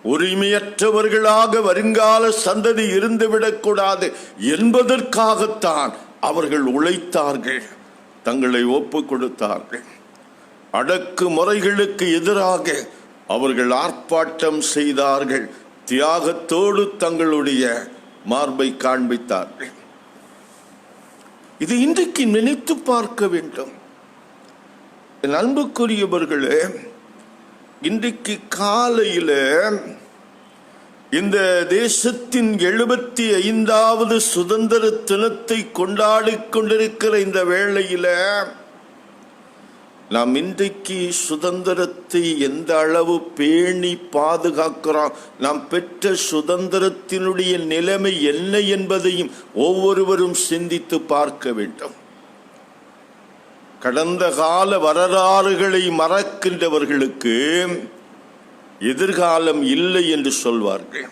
உரிமையற்றவர்களாக வருங்கால சந்ததி இருந்துவிடக்கூடாது என்பதற்காகத்தான் அவர்கள் உழைத்தார்கள், தங்களை ஒப்பு கொடுத்தார்கள். அடக்கு முறைகளுக்கு எதிராக அவர்கள் ஆர்ப்பாட்டம் செய்தார்கள். தியாகத்தோடு தங்களுடைய மார்பை காண்பித்தார்கள். இது இன்றைக்கு நினைத்து பார்க்க வேண்டும். என் அன்புக்குரியவர்களே, இன்றைக்கு காலையில இந்த தேசத்தின் 75வது சுதந்திர தினத்தை கொண்டாடிக் கொண்டிருக்கிற இந்த வேளையில நாம் இன்றைக்கு சுதந்திரத்தை எந்த அளவு பேணி பாதுகாக்கிறோம், நாம் பெற்ற சுதந்திரத்தினுடைய நிலைமை என்ன என்பதையும் ஒவ்வொருவரும் சிந்தித்து பார்க்க வேண்டும். கடந்த கால வரலாறுகளை மறக்கின்றவர்களுக்கு எதிர்காலம் இல்லை என்று சொல்வார்கள்.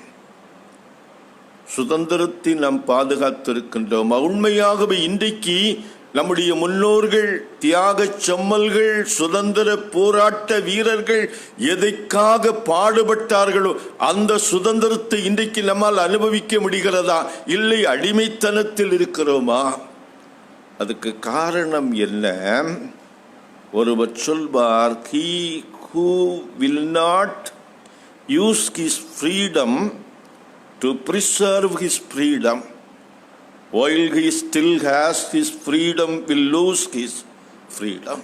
சுதந்திரத்தை நாம் பாதுகாத்திருக்கின்றோம். உண்மையாகவே இன்றைக்கு நம்முடைய முன்னோர்கள், தியாக செம்மல்கள், சுதந்திர போராட்ட வீரர்கள் எதைக்காக பாடுபட்டார்களோ அந்த சுதந்திரத்தை இன்றைக்கு நம்மால் அனுபவிக்க முடிகிறதா? இல்லை, அடிமைத்தனத்தில் இருக்கிறோமா? அதுக்கு காரணம் என்ன? ஒருவர் சொல்வார், he who will not use his freedom to preserve his freedom, while he still has his freedom, will lose his freedom.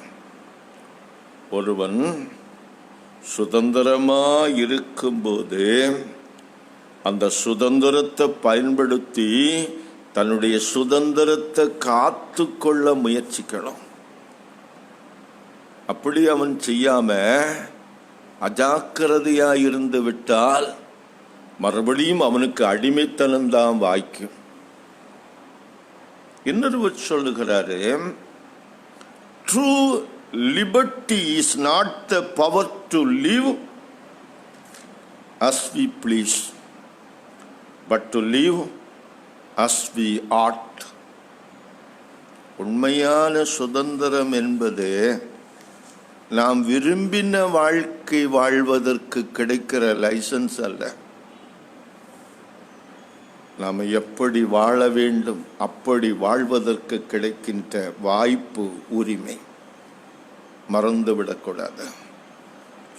ஒருவன் சுதந்திரமாய் இருக்கும்போது அந்த சுதந்திரத்தை பயன்படுத்தி தன்னுடைய சுதந்திரத்தை காத்து கொள்ள முயற்சிக்கணும். அப்படி அவன் செய்யாம அஜாக்கிரதையாய் இருந்து விட்டால் மறுபடியும் அவனுக்கு அடிமைத்தனம்தான் வாய்க்கும். இன்னொருவர் சொல்லுகிறாரு, true liberty is not the power to live as we please, but to live as we ought. உண்மையான சுதந்திரம் என்பது நாம் விரும்பின வாழ்க்கை வாழ்வதற்கு கிடைக்கிற லைசன்ஸ் அல்ல. நாம் எப்படி வாழ வேண்டும் அப்படி வாழ்வதற்கு கிடைக்கின்ற வாய்ப்பு, உரிமை. மறந்துவிடக்கூடாது.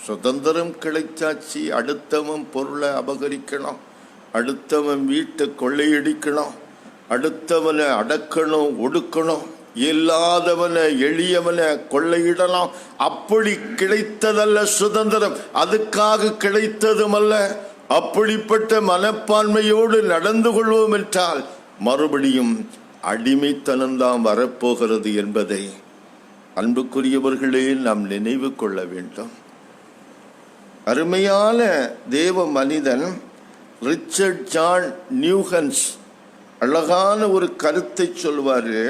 சுதந்திரம் கிடைச்சாச்சு, அடுத்தவன் பொருளை அபகரிக்கணும், அடுத்தவன் வீட்டை கொள்ளையடிக்கணும், அடுத்தவனை அடக்கணும், ஒடுக்கணும், இல்லாதவனை எளியவனை கொள்ளையிடலாம். அப்படி கிடைத்ததல்ல சுதந்திரம், அதுக்காக கிடைத்ததும் அல்ல. அப்படிப்பட்ட மனப்பான்மையோடு நடந்து கொள்வோம் என்றால் மறுபடியும் அடிமைத்தனம்தான் வரப்போகிறது என்பதை அன்புக்குரியவர்களே நாம் நினைவு கொள்ள வேண்டும். அருமையான தேவ மனிதன் ரிச்சர்ட் ஜான் நியூஹன்ஸ் அழகான ஒரு கருத்தை சொல்வாரு.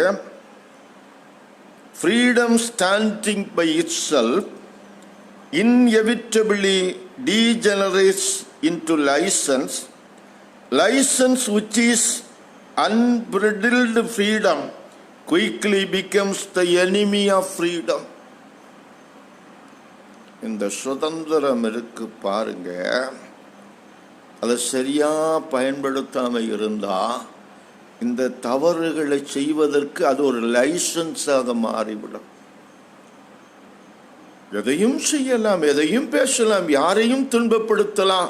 Freedom standing by itself inevitably degenerates into license. License, which is unbridled freedom, quickly becomes the enemy of freedom. இந்த சுதந்திரம் இருக்கு பாருங்க, அதை சரியா பயன்படுத்தாம இருந்தா இந்த தவறுகளை செய்வதற்கு அது ஒரு லைசன்ஸாக மாறிவிடும். எதையும் செய்யலாம், எதையும் பேசலாம், யாரையும் துன்பப்படுத்தலாம்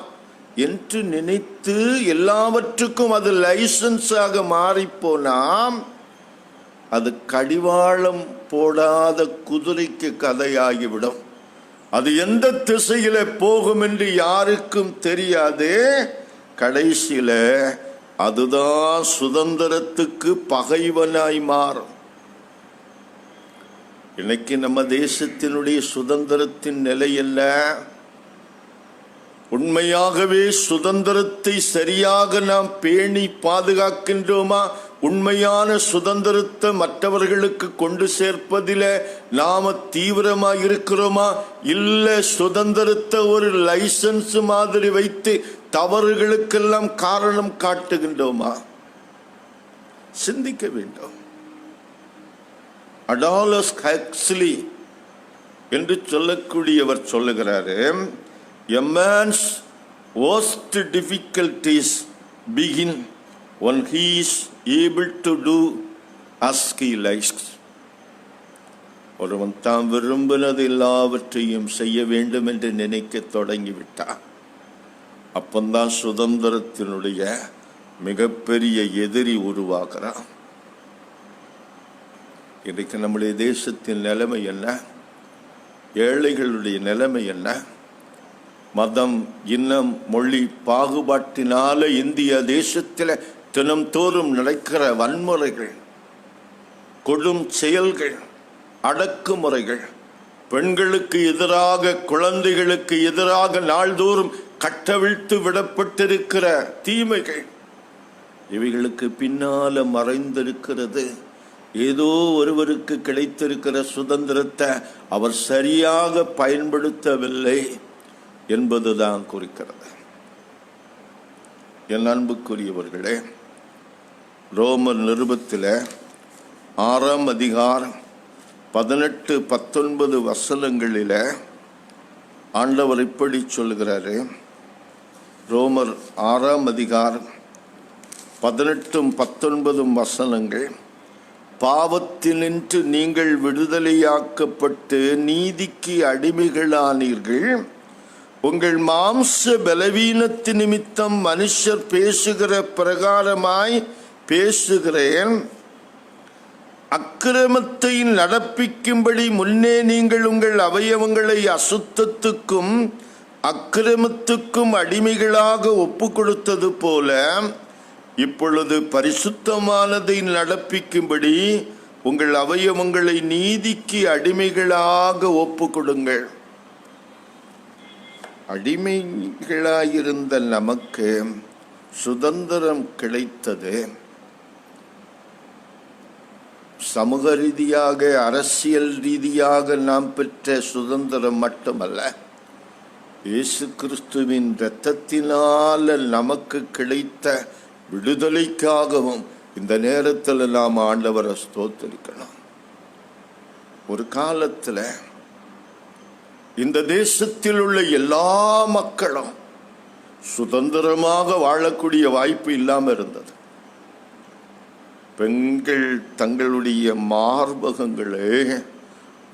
என்று நினைத்து எல்லாவற்றுக்கும் அது லைசன்ஸாக மாறிப்போனால் அது கடிவாளம் போடாத குதிரைக்கு கதையாகிவிடும். அது எந்த திசையில போகும் என்று யாருக்கும் தெரியாது. கடைசியில அதுதான் சுதந்திரத்துக்கு பகைவனாய் மாறும். இன்னைக்கு நம்ம தேசத்தினுடைய சுதந்திரத்தின் நிலை என்ன? உண்மையாகவே சுதந்திரத்தை சரியாக நாம் பேணி பாதுகாக்கின்றோமா? உண்மையான சுதந்திரத்தை மற்றவர்களுக்கு கொண்டு சேர்ப்பதில நாம தீவிரமாக இருக்கிறோமா? இல்ல சுதந்திரத்தை ஒரு லைசன்ஸ் மாதிரி வைத்து தவறுகளுக்கெல்லாம் காரணம் காட்டுகின்றோமா? சிந்திக்க வேண்டும். அடாலஸ் ஹக்ஸ்லி என்று சொல்லக்கூடியவர் சொல்லுகிறாரு, a man's worst difficulties begin when he is able to do as he likes. ஒருவன் தாம் விரும்பினது எல்லாவற்றையும் செய்ய வேண்டும் என்று நினைக்க தொடங்கிவிட்டார். அப்பந்தான் சுதந்திரத்தினுடைய மிகப்பெரிய எதிரி உருவாகிறான். இன்றைக்கு நம்முடைய தேசத்தின் நிலைமை என்ன? ஏழைகளுடைய நிலைமை என்ன? மதம், இனம், மொழி பாகுபாட்டினால இந்திய தேசத்தில் தினம்தோறும் நடக்கிற வன்முறைகள், கொடும் செயல்கள், அடக்குமுறைகள், பெண்களுக்கு எதிராக, குழந்தைகளுக்கு எதிராக நாள்தோறும் கட்டவிழ்த்து விடப்பட்டிருக்கிற தீமைகள், இவைகளுக்கு பின்னால மறைந்திருக்கிறது ஏதோ ஒருவருக்கு கிடைத்திருக்கிற சுதந்திரத்தை அவர் சரியாக பயன்படுத்தவில்லை என்பதுதான் குறிக்கிறது. என் அன்புக்குரியவர்களே, ரோமர் நிருபத்தில் 6ஆம் அதிகாரம் 18-19 வசனங்களில் ஆண்டவர் இப்படி சொல்கிறாரு. ரோமர் 6ஆம் அதிகாரம் 18-19 வசனங்கள். பாவத்தினின்று நீங்கள் விடுதலையாக்கப்பட்டு நீதிக்கு அடிமைகளானீர்கள். உங்கள் மாம்ச பலவீனத்து நிமித்தம் மனுஷர் பேசுகிற பிரகாரமாய் பேசுகிறேன். அக்கிரமத்தை நடப்பிக்கும்படி முன்னே நீங்கள் உங்கள் அவயவங்களை அசுத்தத்துக்கும் அக்கிரமத்துக்கும் அடிமைகளாக ஒப்பு கொடுத்தது போல இப்பொழுது பரிசுத்தமானதை நடப்பிக்கும்படி உங்கள் அவயவங்களை நீதிக்கு அடிமைகளாக ஒப்பு கொடுங்கள். அடிமைகளாயிருந்த நமக்கு சுதந்திரம் கிடைத்தது சமூக ரீதியாக, அரசியல் ரீதியாக நாம் பெற்ற சுதந்திரம் மட்டுமல்ல, இயேசு கிறிஸ்துவின் இரத்தத்தினால நமக்கு கிடைத்த விடுதலைக்காகவும் இந்த நேரத்தில் நாம் ஆண்டவரை ஸ்தோத்திரிக்கணும். ஒரு காலத்தில் இந்த தேசத்தில் உள்ள எல்லா மக்களும் சுதந்திரமாக வாழக்கூடிய வாய்ப்பு இல்லாமல் இருந்தது. பெண்கள் தங்களுடைய மார்பகங்களை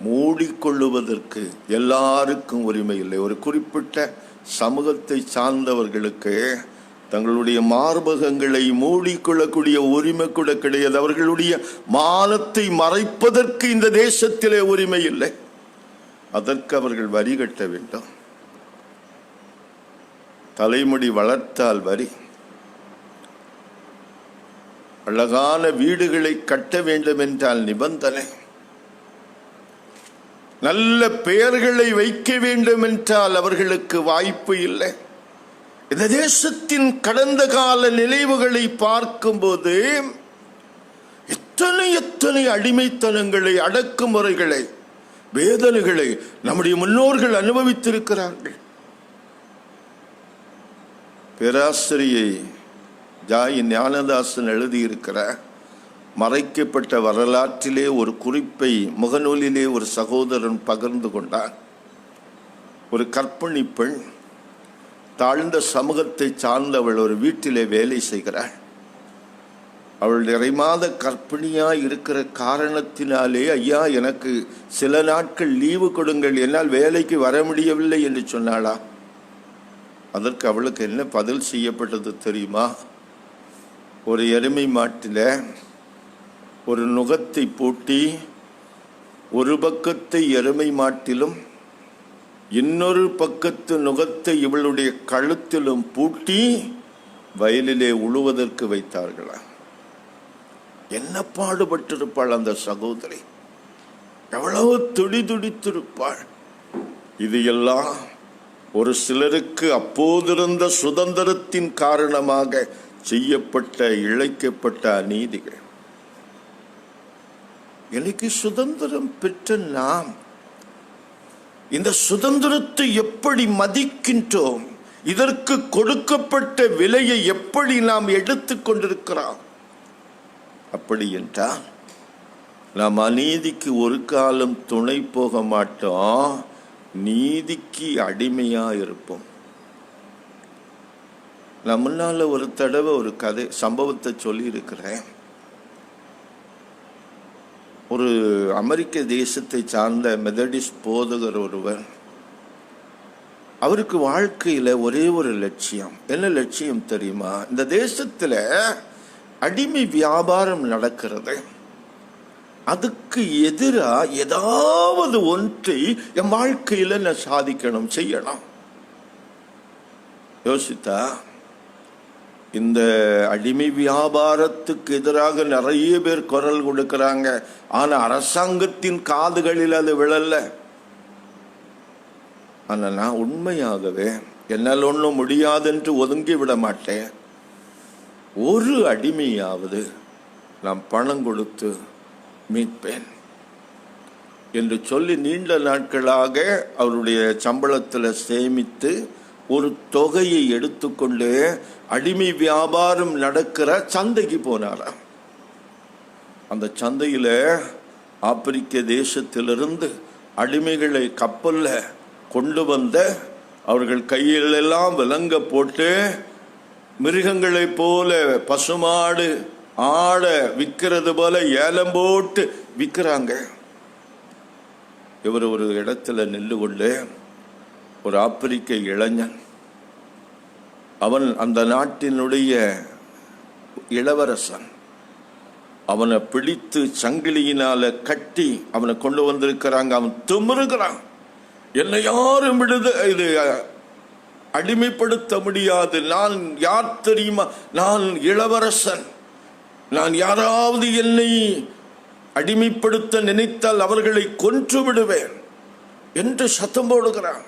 மூடிக்கொள்ளுவதற்கு எல்லாருக்கும் உரிமை இல்லை. ஒரு குறிப்பிட்ட சமூகத்தை சார்ந்தவர்களுக்கு தங்களுடைய மார்பகங்களை மூடிக்கொள்ளக்கூடிய உரிமை கூட கிடையாது. அவர்களுடைய மானத்தை மறைப்பதற்கு இந்த தேசத்திலே உரிமை இல்லை. அதற்கு அவர்கள் வரி கட்ட வேண்டும். தலைமுடி வளர்த்தால் வரி, அழகான வீடுகளை கட்ட வேண்டும் என்றால் நிபந்தனை, நல்ல பெயர்களை வைக்க வேண்டும் என்றால் அவர்களுக்கு வாய்ப்பு இல்லை. இந்த தேசத்தின் கடந்த கால நினைவுகளை பார்க்கும்போது எத்தனை எத்தனை அடிமைத்தனங்களை, அடக்குமுறைகளை, வேதனைகளை நம்முடைய முன்னோர்கள் அனுபவித்திருக்கிறார்கள். பேராசிரியை ஜாய் ஞானதாசன் எழுதியிருக்கிற மறைக்கப்பட்ட வரலாற்றிலே ஒரு குறிப்பை முகநூலிலே ஒரு சகோதரன் பகிர்ந்து கொண்டார். ஒரு கர்ப்பிணி பெண், தாழ்ந்த சமூகத்தை சார்ந்தவள், ஒரு வீட்டிலே வேலை செய்கிறாள். அவள் நிறைமாத கர்ப்பிணியாய் இருக்கிற காரணத்தினாலே, ஐயா எனக்கு சில நாட்கள் லீவு கொடுங்கள், என்னால் வேலைக்கு வர முடியவில்லை என்று சொன்னாளா? அதற்கு அவளுக்கு என்ன பதில் செய்யப்பட்டது தெரியுமா? ஒரு எருமை மாட்டில் ஒரு நுகத்தை பூட்டி ஒரு பக்கத்தை எருமை மாட்டிலும் இன்னொரு பக்கத்து நுகத்தை இவளுடைய கழுத்திலும் பூட்டி வயலிலே உழுவதற்கு வைத்தார்களா? என்ன பாடுபட்டிருப்பாள் அந்த சகோதரி! எவ்வளவு துடிதுடித்திருப்பாள்! இது எல்லாம் ஒரு சிலருக்கு அப்போதிருந்த சுதந்திரத்தின் காரணமாக செய்யப்பட்ட, இழைக்கப்பட்ட அநீதிகள். எனக்கு சுதந்திரம் பெற்ற நாம் இந்த சுதந்திரத்தை எப்படி மதிக்கின்றோம்? இதற்கு கொடுக்கப்பட்ட விலையை எப்படி நாம் எடுத்துக் கொண்டிருக்கிறோம்? அப்படி என்றால் நாம் அநீதிக்கு ஒரு காலம் துணை போக மாட்டோம், நீதிக்கு அடிமையா இருப்போம். நான் முன்னால ஒரு தடவை ஒரு சம்பவத்தை சொல்லி இருக்கிறேன். ஒரு அமெரிக்க தேசத்தை சார்ந்த மெதடிஸ்ட் போதகர் ஒருவர், அவருக்கு வாழ்க்கையில் ஒரே ஒரு லட்சியம். என்ன லட்சியம் தெரியுமா? இந்த தேசத்தில் அடிமை வியாபாரம் நடக்கிறது. அதுக்கு எதிரா ஏதாவது ஒன்றை என் வாழ்க்கையில நான் சாதிக்கணும், செய்யணும். யோசித்தா இந்த அடிமை வியாபாரத்துக்கு எதிராக நிறைய பேர் குரல் கொடுக்கிறாங்க. ஆனா அரசாங்கத்தின் காதுகளில் அது விழல. ஆனா நான் உண்மையாகவே என்னால் ஒன்றும் முடியாது என்று ஒதுங்கி விட மாட்டேன். ஒரு அடிமையாவது நான் பணம் கொடுத்து மீட்பேன் என்று சொல்லி நீண்ட நாட்களாக அவருடைய சம்பளத்தில் சேமித்து ஒரு தொகையை எடுத்துக்கொண்டு அடிமை வியாபாரம் நடக்கிற சந்தைக்கு போனாராம். அந்த சந்தையில ஆப்பிரிக்க தேசத்திலிருந்து அடிமைகளை கப்பல்ல கொண்டு வந்த அவர்கள் கையிலெல்லாம் விலங்க போட்டு மிருகங்களை போல பசுமாடு ஆட விற்கிறது போல ஏலம் போட்டு விற்கிறாங்க. இவர் ஒரு இடத்துல நின்று கொண்டு ஒரு ஆப்பிரிக்க இளைஞன், அவன் அந்த நாட்டினுடைய இளவரசன், அவனை பிடித்து சங்கிலியினால கட்டி அவனை கொண்டு வந்திருக்கிறாங்க. அவன் திமிருகிறான், என்னை யாரும் இது அடிமைப்படுத்த முடியாது, நான் யார் தெரியுமா, நான் இளவரசன், நான் யாராவது என்னை அடிமைப்படுத்த நினைத்தால் அவர்களை கொன்று விடுவேன் என்று சத்தம் போடுகிறான்.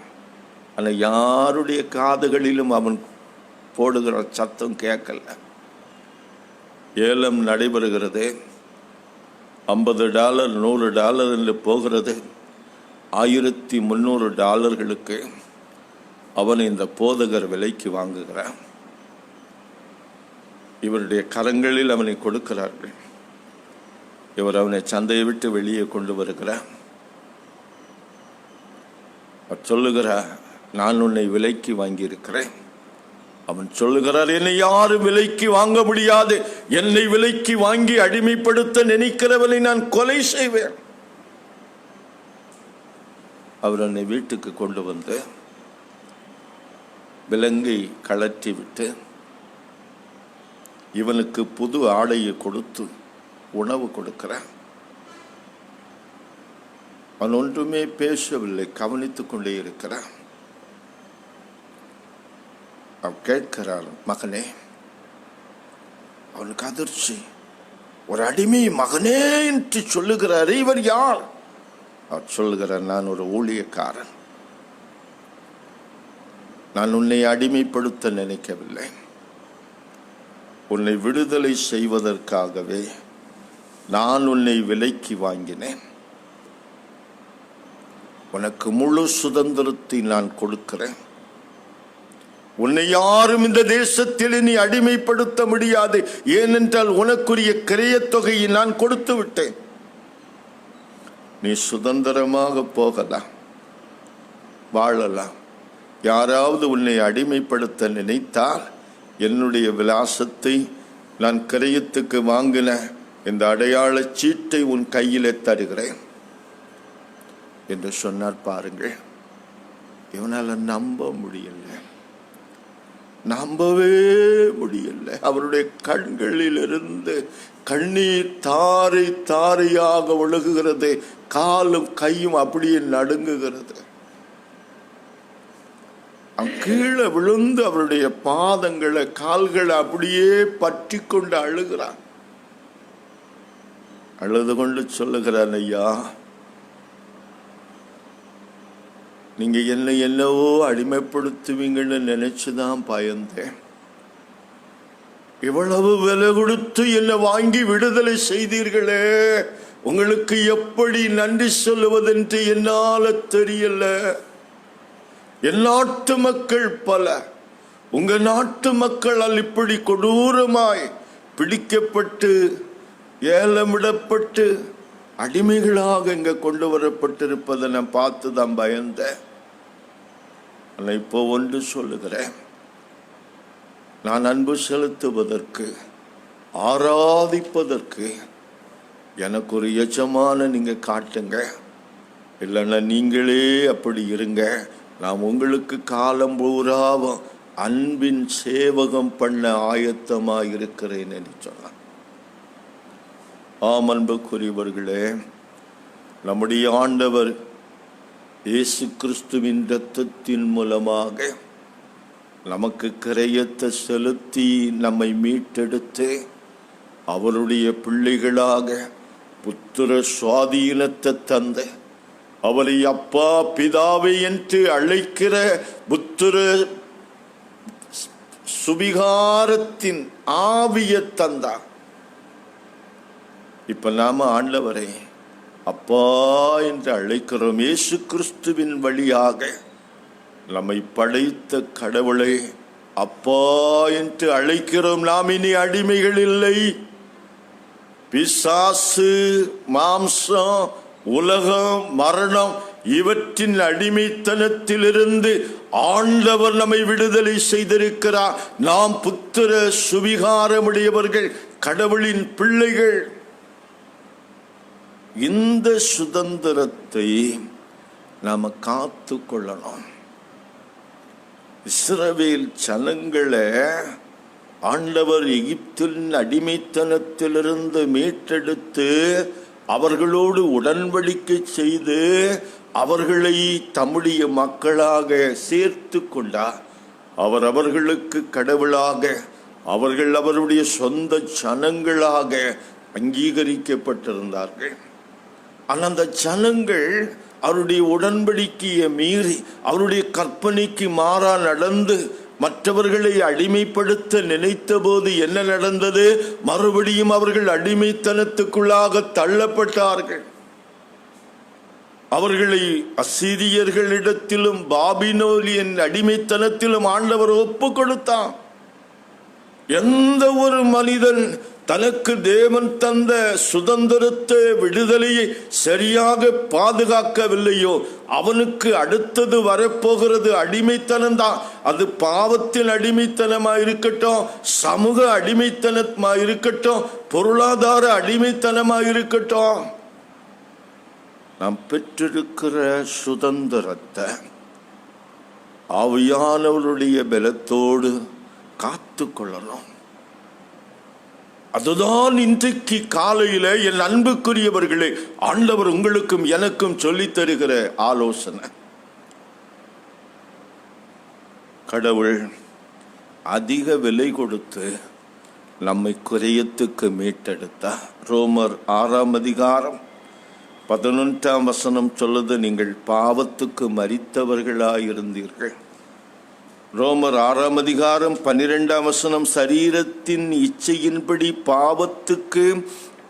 ஆனால் யாருடைய காதுகளிலும் அவன் போடுகிற சத்தம் கேட்கல. ஏலம் நடைபெறுகிறது. $50 $100 என்று போகிறது. $1300 அவன் இந்த போதகர் விலைக்கு வாங்குகிறான். இவருடைய கரங்களில் அவனை கொடுக்கிறார்கள். இவர் அவனை சந்தையை விட்டு வெளியே கொண்டு வருகிறார். சொல்லுகிறார், நான் உன்னை விலைக்கு வாங்கி இருக்கிறேன். அவன் சொல்லுகிறார், என்னை யாரும் விலைக்கு வாங்க முடியாது, என்னை விலைக்கு வாங்கி அடிமைப்படுத்த நினைக்கிறவனை நான் கொலை செய்வேன். அவர் என்னை வீட்டுக்கு கொண்டு வந்து விலங்கை கழற்றி விட்டு இவனுக்கு புது ஆடையை கொடுத்து உணவு கொடுக்கிறான். அவன் ஒன்றுமே பேசவில்லை, கவனித்துக் கொண்டே இருக்கிறான். அவன் கேட்கிறான், மகனே. அவனுக்கு அதிர்ச்சி. ஒரு அடிமை மகனே என்று சொல்லுகிறாரு, இவர் யார்? அவர் சொல்லுகிறார், நான் ஒரு ஊழியக்காரன், நான் உன்னை அடிமைப்படுத்த நினைக்கவில்லை, உன்னை விடுதலை செய்வதற்காகவே நான் உன்னை விலைக்கு வாங்கினேன். உனக்கு முழு சுதந்திரத்தை நான் கொடுக்கிறேன். உன்னை யாரும் இந்த தேசத்தில் நீ அடிமைப்படுத்த முடியாது, ஏனென்றால் உனக்குரிய கிரயத் தொகையை நான் கொடுத்து விட்டேன். நீ சுதந்திரமாக போகலாம், வாழலாம். யாராவது உன்னை அடிமைப்படுத்த நினைத்தால் என்னுடைய விலாசத்தை, நான் கிரயத்துக்கு வாங்கின இந்த அடையாள சீட்டை உன் கையிலே தருகிறேன் என்று சொன்னார். பாருங்கள், இவனால நம்ப முடியல, நம்பவே முடியல. அவருடைய கண்களில் இருந்து கண்ணீர் தாரை தாரையாக ஒழுகுகிறது. காலும் கையும் அப்படியே நடுங்குகிறது. கீழே விழுந்து அவருடைய பாதங்களை கால்களை அப்படியே பற்றி கொண்டு அழுகிறான். அழுது கொண்டு சொல்லுகிறான், ஐயா, நீங்க என்னவோ அடிமைப்படுத்துவீங்கன்னு நினைச்சுதான் பயந்தேன். இவ்வளவு விலை கொடுத்து என்னை வாங்கி விடுதலை செய்தீர்களே, உங்களுக்கு எப்படி நன்றி சொல்லுவதென்று என்னால தெரியல. என் நாட்டு மக்கள் பல, உங்க நாட்டு மக்களால் இப்படி கொடூரமாய் பிடிக்கப்பட்டு ஏலமிடப்பட்டு அடிமைகளாக இங்க கொண்டு வரப்பட்டிருப்பதை நான் பார்த்து தான் பயந்தேன். ஆனால் இப்போ ஒன்று சொல்லுகிறேன், நான் அன்பு செலுத்துவதற்கு, ஆராதிப்பதற்கு எனக்கு ஒரு எஜமான நீங்க காட்டுங்க, இல்லைன்னா நீங்களே அப்படி இருங்க. நான் உங்களுக்கு காலம் பூராவும் அன்பின் சேவகம் பண்ண ஆயத்தமாக இருக்கிறேன் என்று சொன்னான். ஆம், அன்புக்குரியவர்களே, நம்முடைய ஆண்டவர் இயேசு கிறிஸ்துவின் இரத்தத்தின் மூலமாக நமக்கு கிரயத்தை செலுத்தி நம்மை மீட்டெடுத்து அவருடைய பிள்ளைகளாக புத்திர சுவாதீனத்தை தந்த, அவரை அப்பா பிதாவை என்று அழைக்கிற புத்திர சுவிகாரத்தின் ஆவியை தந்தார். இப்ப நாம ஆண்டவரை அப்பா என்று அழைக்கிறோம். இயேசு கிறிஸ்துவின் வழியாக நம்மை படைத்த கடவுளை அப்பா என்று அழைக்கிறோம். நாம் இனி அடிமைகள் இல்லை. பிசாசு, மாம்சம், உலகம், மரணம் இவற்றின் அடிமைத்தனத்திலிருந்து ஆண்டவர் நம்மை விடுதலை செய்திருக்கிறார். நாம் புத்திர சுவிகாரமுடையவர்கள், கடவுளின் பிள்ளைகள். இந்த சுதந்திரத்தை நாம காத்து கொள்ளணும். இஸ்ரவேல் ஜனங்களை ஆண்டவர் எகிப்தின் அடிமைத்தனத்திலிருந்து மீட்டெடுத்து அவர்களோடு உடன்படிக்கை செய்து அவர்களை தம்முடைய மக்களாக சேர்த்து கொண்டார். அவர் அவர்களுக்கு கடவுளாக, அவர்கள் அவருடைய சொந்த ஜனங்களாக அங்கீகரிக்கப்பட்டிருந்தார்கள். ஆனால் அந்த ஜனங்கள் அவருடைய உடன்படிக்கையை மீறி அவருடைய கற்பனைக்கு மாறா நடந்து மற்றவர்களை அடிமைப்படுத்த நினைத்த போது என்ன நடந்தது? மறுபடியும் அவர்கள் அடிமைத்தனத்துக்குள்ளாக தள்ளப்பட்டார்கள். அவர்களை அசீரியர்களிடத்திலும் பாபிலோனியன் அடிமைத்தனத்திலும் ஆண்டவர் ஒப்பு கொடுத்தான். எந்த ஒரு மனிதன் தனக்கு தேவன் தந்த சுதந்திரத்தை, விடுதலையை சரியாக பாதுகாக்கவில்லையோ அவனுக்கு அடுத்தது வரப்போகிறது அடிமைத்தனம்தான். அது பாவத்தின் அடிமைத்தனமாக இருக்கட்டும், சமூக அடிமைத்தனமாக இருக்கட்டும், பொருளாதார அடிமைத்தனமாக இருக்கட்டும். நாம் பெற்றிருக்கிற சுதந்திரத்தை ஆவியானவருடைய பலத்தோடு காத்து கொள்ளணும். அதுதான் இன்றைக்கு காலையில என் அன்புக்குரியவர்களே ஆண்டவர் உங்களுக்கும் எனக்கும் சொல்லித் தருகிற ஆலோசனை. கடவுள் அதிக விலை கொடுத்து நம்மை குறையத்துக்கு மீட்டெடுத்தார். ரோமர் 6:11 சொல்லுது, நீங்கள் பாவத்துக்கு மரித்தவர்களாயிருந்தீர்கள். ரோமர் 6:12 சரீரத்தின் இச்சையின்படி பாவத்துக்கு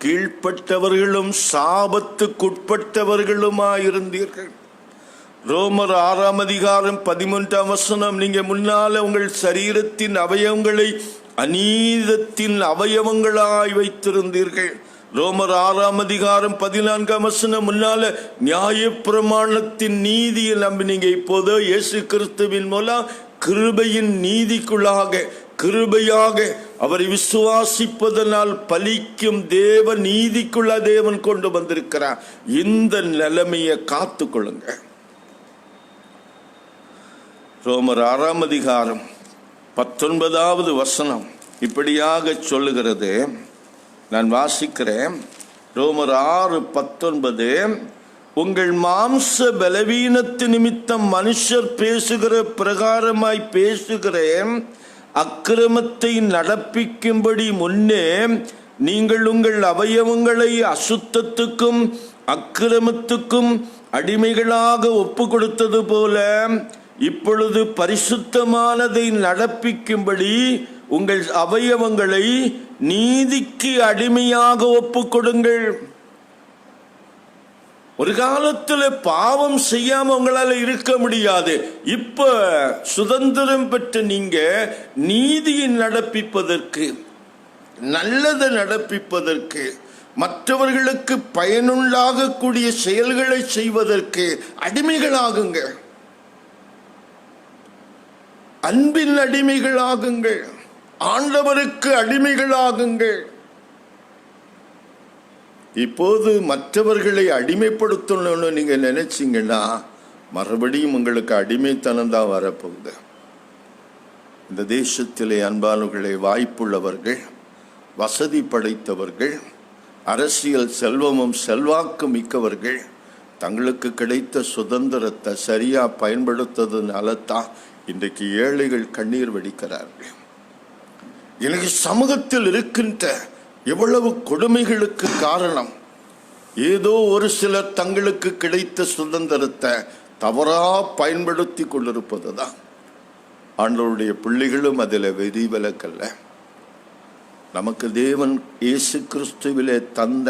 கீழ்ப்பட்டவர்களும் சாபத்துக்குட்பட்டவர்களுமாயிருந்தீர்கள். ரோமர் 6:13 நீங்க முன்னால உங்கள் சரீரத்தின் அவயவங்களை அநீதத்தின் அவயவங்களாய் வைத்திருந்தீர்கள். ரோமர் 6:14 முன்னால நியாயப்பிரமாணத்தின் நீதியை நம்பினீங்க. இப்போது இயேசு கிறிஸ்துவின் மூலம் கிருபையின் நீதிக்குள்ளாக, கிருபையாக அவரை விசுவாசிப்பதனால் பலிக்கும் தேவ நீதிக்குள்ள தேவன் கொண்டு வந்திருக்கிறார். இந்த நிலைமையை காத்து கொள்ளுங்க. ரோமர் 6:19 இப்படியாக சொல்லுகிறது. நான் வாசிக்கிறேன். ரோமர் 6:19 உங்கள் மாம்ச பலவீனத்து நிமித்தம் மனுஷர் பேசுகிற பிரகாரமாய் பேசுகிறேன். அக்கிரமத்தை நடப்பிக்கும்படி முன்னே நீங்கள் உங்கள் அவயவங்களை அசுத்தத்துக்கும் அக்கிரமத்துக்கும் அடிமைகளாக ஒப்பு கொடுத்தது போல இப்பொழுது பரிசுத்தமானதை நடப்பிக்கும்படி உங்கள் அவயவங்களை நீதிக்கு அடிமையாக ஒப்பு கொடுங்கள். ஒரு காலத்துல பாவம் செய்யாம உங்களால இருக்க முடியாது. இப்ப சுதந்திரம் பெற்ற நீங்க நீதியை நடப்பிப்பதற்கு, நல்லதை நடப்பிப்பதற்கு, மற்றவர்களுக்கு பயனுள்ளாகக்கூடிய செயல்களை செய்வதற்கு அடிமைகளாகுங்க. அன்பின் அடிமைகளாகுங்கள். ஆண்டவருக்கு அடிமைகளாகுங்கள். இப்போது மற்றவர்களை அடிமைப்படுத்தணும்னு நீங்க நினைச்சீங்கன்னா மறுபடியும் உங்களுக்கு அடிமைத்தனம் தான் வரப்போகுது. இந்த தேசத்திலே அன்பானவர்களே, வாய்ப்புள்ளவர்கள், வசதி படைத்தவர்கள், அரசியல் செல்வமும் செல்வாக்கு மிக்கவர்கள் தங்களுக்கு கிடைத்த சுதந்திரத்தை சரியா பயன்படுத்ததுனால தான் இன்றைக்கு ஏழைகள் கண்ணீர் வடிக்கிறார்கள். எனக்கு சமூகத்தில் இருக்கின்ற எவ்வளவு கொடுமைகளுக்கு காரணம் ஏதோ ஒரு சிலர் தங்களுக்கு கிடைத்த சுதந்திரத்தை தவறா பயன்படுத்தி கொண்டிருப்பதுதான். ஆண்டவருடைய பிள்ளைகளும் அதில் விதிவிலக்கல்ல. நமக்கு தேவன் இயேசு கிறிஸ்துவிலே தந்த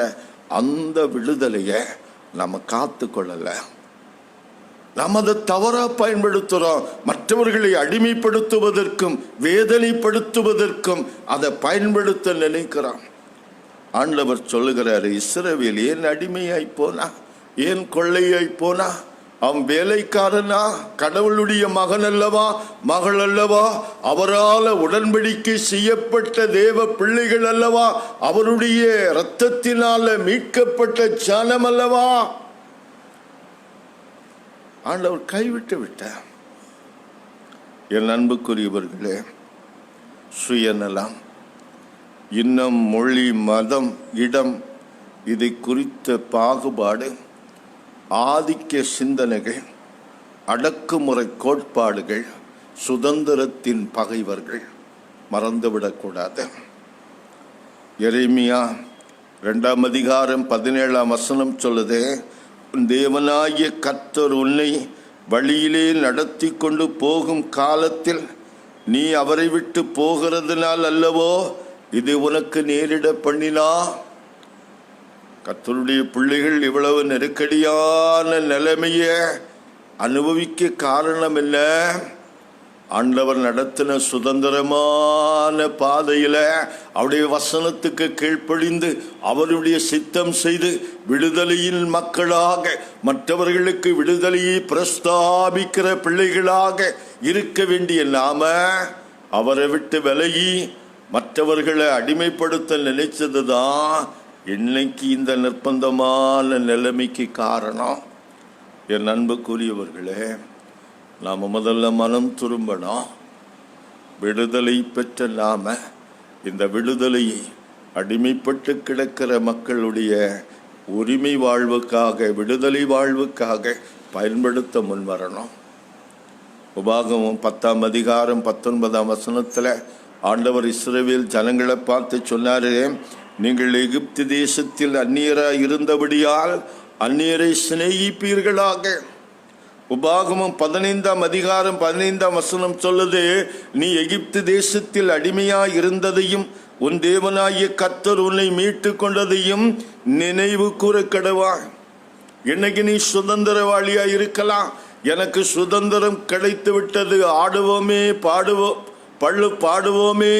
அந்த விடுதலையை நம்ம காத்து கொள்ளல. நாம் அதை தவறா பயன்படுத்துறோம். மற்றவர்களை அடிமைப்படுத்துவதற்கும் வேதனைப்படுத்துவதற்கும் அதை பயன்படுத்த நினைக்கிறோம். ஆண்டவர் சொல்லுகிறாரு, இஸ்ரவேல் ஏன் அடிமையாய் போனா, ஏன் கொள்ளையாய் போனா? அவன் வேலைக்காரனா? கடவுளுடைய மகன் அல்லவா, மகள் அல்லவா? அவரால் உடன்படிக்கை செய்யப்பட்ட தேவ பிள்ளைகள் அல்லவா? அவருடைய இரத்தத்தினால மீட்கப்பட்ட ஜனம் அல்லவா? ஆண்டவர் கைவிட்டு விட்டார். என் அன்புக்குரியவர்களே, சுயநலம், இன்னம், மொழி, மதம், இடம், இதை குறித்த பாகுபாடு, ஆதிக்க சிந்தனைகள், அடக்குமுறை கோட்பாடுகள் சுதந்திரத்தின் பகைவர்கள். மறந்துவிடக்கூடாது. எரேமியா 2:17 சொல்லுது, தேவனாகிய கர்த்தர் உன்னை வழியிலே நடத்தி கொண்டு போகும் காலத்தில் நீ அவரை விட்டு போகிறதுனால் அல்லவோ இது உனக்கு நேரிட பண்ணினா. கர்த்தருடைய பிள்ளைகள் இவ்வளவு நெருக்கடியான நிலைமையை அனுபவிக்க காரணம் என்ன? ஆண்டவர் நடத்தின சுதந்திரமான பாதையில அவருடைய வசனத்துக்கு கீழ்ப்படிந்து அவருடைய சித்தம் செய்து விடுதலையின் மக்களாக, மற்றவர்களுக்கு விடுதலையை பிரஸ்தாபிக்கிற பிள்ளைகளாக இருக்க வேண்டிய நாம அவரை விட்டு விலகி மற்றவர்களை அடிமைப்படுத்த நினைச்சதுதான் இன்னைக்கு இந்த நிர்பந்தமான நிலைமைக்கு காரணம். என் அன்புக்குரியவர்களே, நாம் முதல்ல மனம் திரும்பணும். விடுதலை பெற்ற நாம இந்த விடுதலையை அடிமைப்பட்டு கிடக்கிற மக்களுடைய உரிமை வாழ்வுக்காக, விடுதலை வாழ்வுக்காக பயன்படுத்த முன்வரணும். உபாகமம் 10:19 ஆண்டவர் இஸ்ரவேல் ஜனங்களை பார்த்து சொன்னாரு, நீங்கள் எகிப்து தேசத்தில் அந்நியராய் இருந்தபடியால் அந்நியரை சிநேகிப்பீர்களாக. உபாகமம் 15:15 சொல்லுது, நீ எகிப்து தேசத்தில் அடிமையாய் இருந்ததையும் உன் தேவனாகிய கர்த்தர் உன்னை மீட்டு கொண்டதையும் நினைவு கூற கடவா. இன்னைக்கு நீ சுதந்திரவாளியாய் இருக்கலாம். எனக்கு சுதந்திரம் கிடைத்து விட்டது, ஆடுவோமே பாடுவோமே,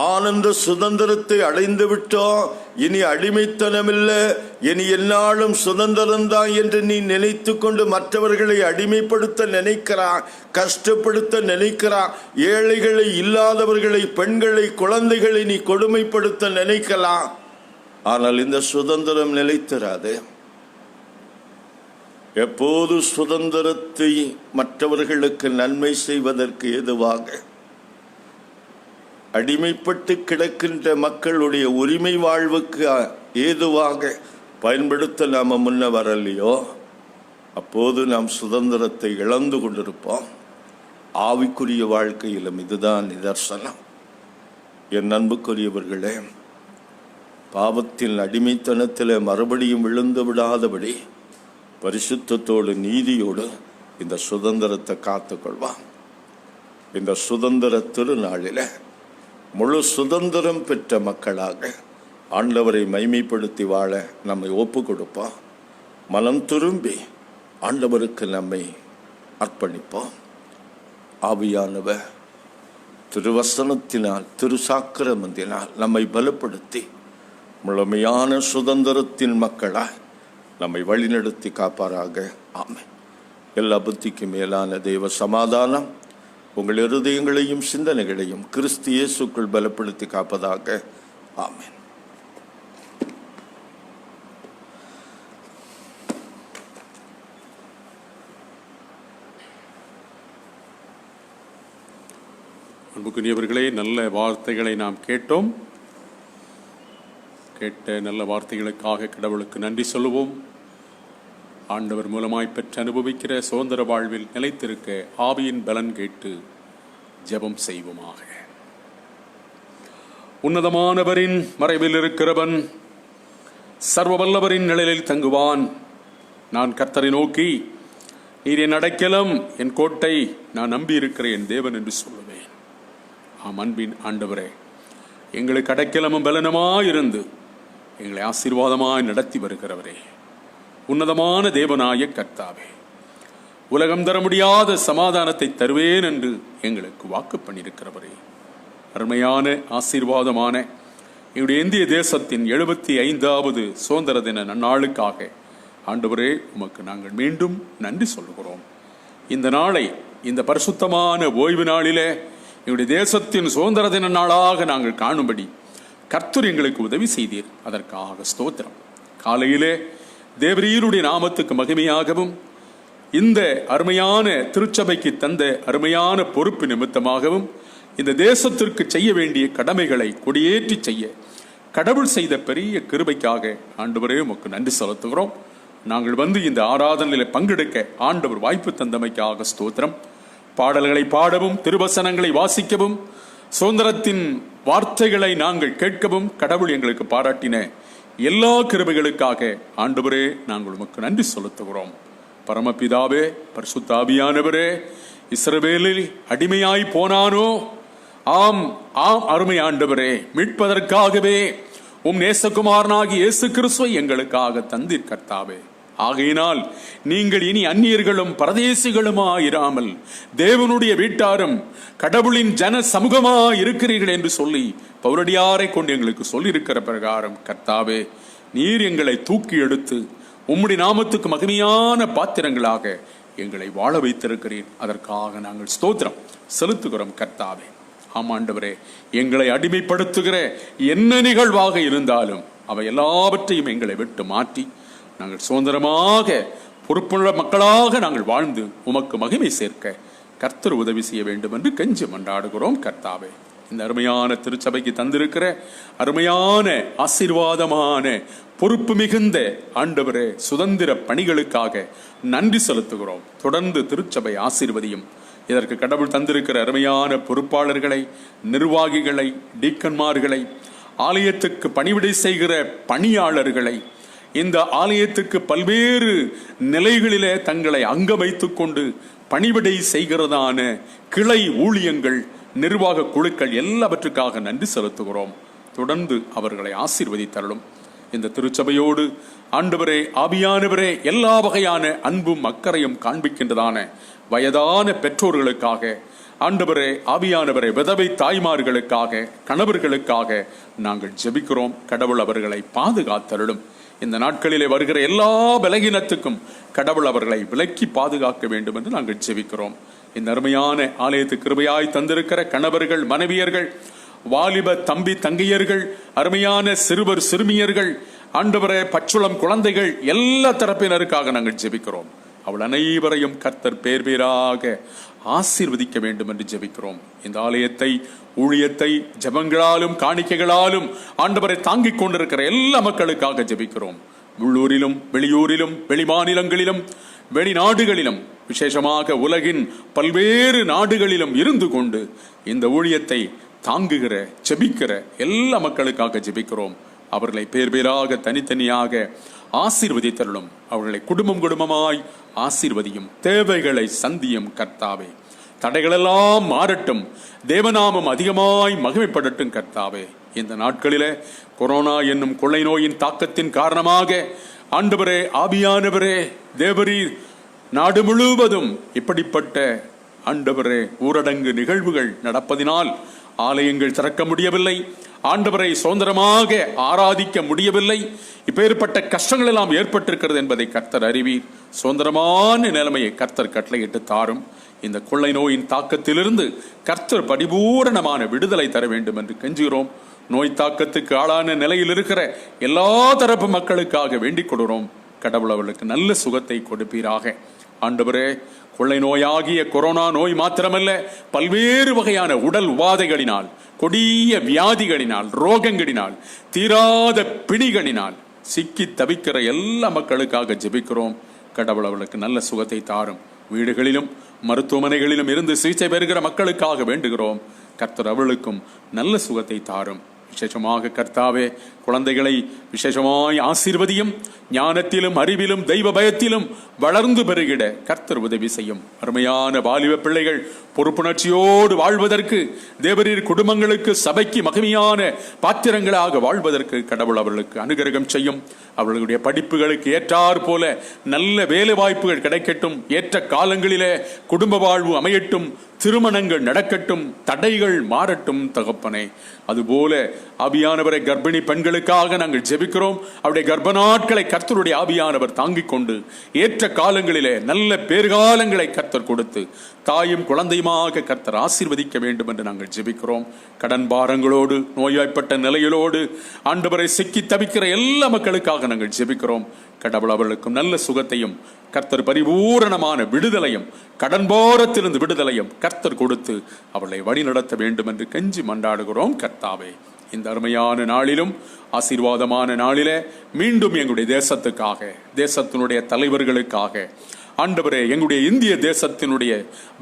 ஆனந்த சுதந்திரத்தை அடைந்து விட்டோம், இனி அடிமைத்தனமில்லை, இனி என்னாலும் சுதந்திரம்தான் என்று நீ நினைத்து கொண்டு மற்றவர்களை அடிமைப்படுத்த நினைக்கிறான், கஷ்டப்படுத்த நினைக்கிறான். ஏழைகளை, இல்லாதவர்களை, பெண்களை, குழந்தைகளை நீ கொடுமைப்படுத்த நினைக்கலாம். ஆனால் இந்த சுதந்திரம் நிலைத்திராது. எப்போது சுதந்திரத்தை மற்றவர்களுக்கு நன்மை செய்வதற்கு ஏதுவாக, அடிமைப்பட்டு கிடக்கின்ற மக்களுடைய உரிமை வாழ்வுக்கு ஏதுவாக பயன்படுத்த நாம் முன்ன வரலையோ அப்போது நாம் சுதந்திரத்தை இழந்து கொண்டிருப்போம். ஆவிக்குரிய வாழ்க்கையிலும் இதுதான் நிதர்சனம். என் அன்புக்குரியவர்களே, பாவத்தின் அடிமைத்தனத்தில் மறுபடியும் விழுந்து விடாதபடி பரிசுத்தத்தோடு நீதியோடு இந்த சுதந்திரத்தை காத்துக்கொள்வான். இந்த சுதந்திர திருநாளில் முழு சுதந்திரம் பெற்ற மக்களாக ஆண்டவரை மைமைப்படுத்தி வாழ நம்மை ஒப்பு கொடுப்போம். மனம் திரும்பி ஆண்டவருக்கு நம்மை அர்ப்பணிப்போம். ஆவியானவர் திருவசனத்தினால், திருசாக்கிரமத்தினால் நம்மை பலப்படுத்தி முழுமையான சுதந்திரத்தின் மக்களாய் நம்மை வழிநடத்தி காப்பாராக. ஆமென். எல்லா புத்திக்கு மேலான தேவ சமாதானம் உங்கள் இருதயங்களையும் சிந்தனைகளையும் கிறிஸ்து இயேசுக்குள் பலப்படுத்தி காப்பதாக. ஆமென். அன்புக்குரியவர்களே, நல்ல வார்த்தைகளை நாம் கேட்டோம். கேட்ட நல்ல வார்த்தைகளுக்காக கடவுளுக்கு நன்றி சொல்லுவோம். ஆண்டவர் மூலமாய் பெற்று அனுபவிக்கிற சுதந்திர வாழ்வில் நிலைத்திருக்க ஆவியின் பலன் கேட்டு ஜெபம் செய்வோமாக. உன்னதமானவரின் மறைவில் இருக்கிறவன் சர்வ வல்லவரின் நிழலில் தங்குவான். நான் கர்த்தரை நோக்கி, நீர் என் அடைக்கலம், என் கோட்டை, நான் நம்பி இருக்கிற என் தேவன் என்று சொல்லுவேன். ஆம் அன்பின் ஆண்டவரே, எங்களுக்கு அடைக்கலமும் பலனுமாயிருந்து எங்களை ஆசீர்வாதமாய் நடத்தி வருகிறவரே, உன்னதமான தேவனாய கர்த்தாவே, உலகம் தர முடியாத சமாதானத்தை தருவேன் என்று எங்களுக்கு வாக்கு பண்ணியிருக்கிறவரே, அருமையான ஆசீர்வாதமான எங்களுடைய இந்திய தேசத்தின் 75வது சுதந்திர தின நன்னாளுக்காக ஆண்டவரே உமக்கு நாங்கள் மீண்டும் நன்றி சொல்லுகிறோம். இந்த நாளை, இந்த பரிசுத்தமான ஓய்வு நாளிலே எங்களுடைய தேசத்தின் சுதந்திர தின நாளாக நாங்கள் காணும்படி கர்த்தர் எங்களுக்கு உதவி செய்தீர். அதற்காக ஸ்தோத்திரம். காலையிலே தேவரீருடைய நாமத்துக்கு மகிமையாகவும் இந்த அருமையான திருச்சபைக்கு தந்த அருமையான பொறுப்பு நிமித்தமாகவும் இந்த தேசத்திற்கு செய்ய வேண்டிய கடமைகளை கொடியேற்றி செய்ய கடவுள் செய்த பெரிய கிருபைக்காக ஆண்டவரே உமக்கு நன்றி செலுத்துகிறோம். நாங்கள் வந்து இந்த ஆராதனையில் பங்கெடுக்க ஆண்டவர் வாய்ப்பு தந்தமைக்காக ஸ்தோத்திரம். பாடல்களை பாடவும், திருவசனங்களை வாசிக்கவும், சுதந்திரத்தின் வார்த்தைகளை நாங்கள் கேட்கவும் கடவுள் எங்களுக்கு பாராட்டின எல்லா கிருபைகளுக்காக ஆண்டவரே நாங்கள் உமக்கு நன்றி செலுத்துகிறோம். பரமபிதாவே, பரிசுத்த ஆவியானவரே, இஸ்ரவேலில் அடிமையாய் போனானோ, ஆம் ஆம் அருமை ஆண்டவரே, மீட்பதற்காகவே உம் நேசகுமாரனாகி இயேசு கிறிஸ்துவை எங்களுக்காக தந்தீர் கர்த்தாவே. ஆகையினால் நீங்கள் இனி அந்நியர்களும் பரதேசிகளுமாயிராமல் தேவனுடைய வீட்டாரும் கடவுளின் ஜன சமூகமா இருக்கிறீர்கள் என்று சொல்லி பவுலடியாரை கொண்டு எங்களுக்கு சொல்லியிருக்கிற பிரகாரம் கர்த்தாவே, நீர் எங்களை தூக்கி எடுத்து உம்முடைய நாமத்துக்கு மகிமையான பாத்திரங்களாக எங்களை வாழ வைத்திருக்கிறீர். அதற்காக நாங்கள் ஸ்தோத்திரம் செலுத்துகிறோம் கர்த்தாவே. ஆமாண்டவரே, எங்களை அடிமைப்படுத்துகிற என்ன நிகழ்வாக இருந்தாலும் அவை எல்லாவற்றையும் எங்களை விட்டு மாற்றி நாங்கள் சுதந்திரமாக பொறுப்புள்ள மக்களாக நாங்கள் வாழ்ந்து உமக்கு மகிமை சேர்க்க கர்த்தர் உதவி செய்ய வேண்டும் என்று கெஞ்சி மன்றாடுகிறோம் கர்த்தாவே. இந்த அருமையான திருச்சபைக்கு தந்திருக்கிற அருமையான ஆசீர்வாதமான பொறுப்பு மிகுந்த ஆண்டவரே சுதந்திர பணிகளுக்காக நன்றி செலுத்துகிறோம். தொடர்ந்து திருச்சபை ஆசீர்வதியும். இதற்கு கடவுள் தந்திருக்கிற அருமையான பொறுப்பாளர்களை, நிர்வாகிகளை, டீக்கன்மார்களை, ஆலயத்துக்கு பணிவிடை செய்கிற பணியாளர்களை, இந்த ஆலயத்துக்கு பல்வேறு நிலைகளிலே தங்களை அங்க வைத்துக் கொண்டு பணிவிடை செய்கிறதான கிளை ஊழியங்கள், நிர்வாக குழுக்கள் எல்லாவற்றுக்காக நன்றி செலுத்துகிறோம். தொடர்ந்து அவர்களை ஆசீர்வதித்தருளும். இந்த திருச்சபையோடு ஆண்டவரே, ஆவியானவரே, எல்லா வகையான அன்பும் அக்கறையும் காண்பிக்கின்றதான வயதான பெற்றோர்களுக்காக ஆண்டவரே, ஆவியானவரே, விதவை தாய்மார்களுக்காக, கணவர்களுக்காக நாங்கள் ஜெபிக்கிறோம். கடவுள் அவர்களை பாதுகாத்தருளும். இந்த நாட்களிலே வருகிற எல்லா பலகீனத்துக்கும் கடவுள் அவர்களை விலக்கி பாதுகாக்க வேண்டும் என்று நாங்கள் ஜெபிக்கிறோம். இந்த அருமையான ஆலயத்துக்கு கிருபையாய் தந்திருக்கிற கணவர்கள், மனைவியர்கள், வாலிப தம்பி தங்கையர்கள், அருமையான சிறுவர் சிறுமியர்கள், ஆண்டவரே, பச்சுளம் குழந்தைகள், எல்லா தரப்பினருக்காக நாங்கள் ஜெபிக்கிறோம். அவள் அனைவரையும் கர்த்தர் பேர் பேராக ஆசீர்வதிக்க வேண்டும் என்று ஜெபிக்கிறோம். இந்த ஆலயத்தை, ஊழியத்தை ஜெபங்களாலும் காணிக்கைகளாலும் ஆண்டவரை தாங்கிக் கொண்டிருக்கிற எல்லா மக்களுக்காக ஜெபிக்கிறோம். உள்ளூரிலும் வெளியூரிலும் வெளிமாநிலங்களிலும் வெளிநாடுகளிலும் விசேஷமாக உலகின் பல்வேறு நாடுகளிலும் இருந்து கொண்டு இந்த ஊழியத்தை தாங்குகிற ஜெபிக்கிற எல்லா மக்களுக்காக ஜெபிக்கிறோம். அவர்களை பேர் பேராக தனித்தனியாக ஆசீர்வதித்தருளும். அவர்களை குடும்பம் குடும்பமாய் ஆசீர்வதியும். தேவைகளை சந்தியும் கர்த்தாவே. தடைகளெல்லாம் மாறட்டும். தேவநாமம் அதிகமாய் மகிமைப்படட்டும் கர்த்தாவே. இந்த நாட்களிலே கொரோனா என்னும் கொள்ளை நோயின் தாக்கத்தின் காரணமாக ஆண்டவரே, ஆவியானவரே, தேவரீர், நாடு முழுவதும் இப்படிப்பட்ட ஆண்டவரே ஊரடங்கு நிகழ்வுகள் நடப்பதினால் ஆலயங்கள் திறக்க முடியவில்லை. ஆண்டவரை சுதந்திரமாக ஆராதிக்க முடியவில்லை. இப்பேற்பட்ட கஷ்டங்கள் எல்லாம் ஏற்பட்டிருக்கிறது என்பதை கர்த்தர் அறிவீர். சுதந்திரமான நிலைமையை கர்த்தர் கட்டளையிட்டு தாரும். இந்த கொள்ளை நோயின் தாக்கத்திலிருந்து கர்த்தர் பரிபூரணமான விடுதலை தர வேண்டும் என்று கெஞ்சுகிறோம். நோய் தாக்கத்துக்கு ஆளான நிலையில் இருக்கிற எல்லா தரப்பு மக்களுக்காக வேண்டிக் கொள்கிறோம். கடவுள் அவர்களுக்கு நல்ல சுகத்தை கொடுப்பீராக. ஆண்டவரே, கொள்ளை நோயாகிய கொரோனா நோய் மாத்திரமல்ல, பல்வேறு வகையான உடல் உபாதைகளினால், கொடிய வியாதிகளினால், ரோகங்களினால், தீராத பிணிகளினால் சிக்கி தவிக்கிற எல்லா மக்களுக்காக ஜெபிக்கிறோம். கடவுள் அவர்களுக்கு நல்ல சுகத்தை தாரும். வீடுகளிலும் மருத்துவமனைகளிலும் இருந்து சிகிச்சை பெறுகிற மக்களுக்காக வேண்டுகிறோம். கர்த்தர் அவர்களுக்கும் நல்ல சுகத்தை தாரும். விசேஷமாக கர்த்தாவே, குழந்தைகளை விசேஷமாய் ஆசீர்வதியும். ஞானத்திலும் அறிவிலும் தெய்வ பயத்திலும் வளர்ந்து பெறுகிட கர்த்தர் உதவி செய்யும். அருமையான வாலிப பிள்ளைகள் பொறுப்புணர்ச்சியோடு வாழ்வதற்கு, தேவரீர் குடும்பங்களுக்கு சபைக்கு மகிமையான பாத்திரங்களாக வாழ்வதற்கு கடவுள் அவர்களுக்கு அனுகிரகம் செய்யும். அவர்களுடைய படிப்புகளுக்கு ஏற்றாற் போல நல்ல வேலை வாய்ப்புகள் கிடைக்கட்டும். ஏற்ற காலங்களிலே குடும்ப வாழ்வு அமையட்டும். திருமணங்கள் நடக்கட்டும். தடைகள் மாறட்டும் தகப்பனே. அதுபோல ஆவியானவரை கர்ப்பிணி பெண்களுக்காக நாங்கள் ஜெபிக்கிறோம். அவருடைய கர்ப்ப நாட்களை கர்த்தருடைய ஆவியானவர் தாங்கிக் கொண்டு ஏற்ற காலங்களிலே நல்ல பேர்காலங்களை கர்த்தர் கொடுத்து தாயும் குழந்தையுமாக கர்த்தர் ஆசீர்வதிக்க வேண்டும் என்று நாங்கள் ஜெபிக்கிறோம். கடன் பாரங்களோடு, நோய்வாய்ப்பட்ட நிலையிலோடு ஆண்டவரை சிக்கி தவிக்கிற எல்லா மக்களுக்காக நாங்கள் ஜெபிக்கிறோம். கடவுள் அவர்களுக்கும் நல்ல சுகத்தையும் கர்த்தர் பரிபூரணமான விடுதலையும், கடன் பாரத்திலிருந்து விடுதலையும் கர்த்தர் கொடுத்து அவளை வழிநடத்த வேண்டும் என்று கெஞ்சி மன்றாடுகிறோம். கர்த்தாவே, இந்த அருமையான நாளிலும் ஆசீர்வாதமான நாளிலே மீண்டும் எங்களுடைய தேசத்துக்காக, தேசத்தினுடைய தலைவர்களுக்காக, ஆண்டவரே எங்களுடைய இந்திய தேசத்தினுடைய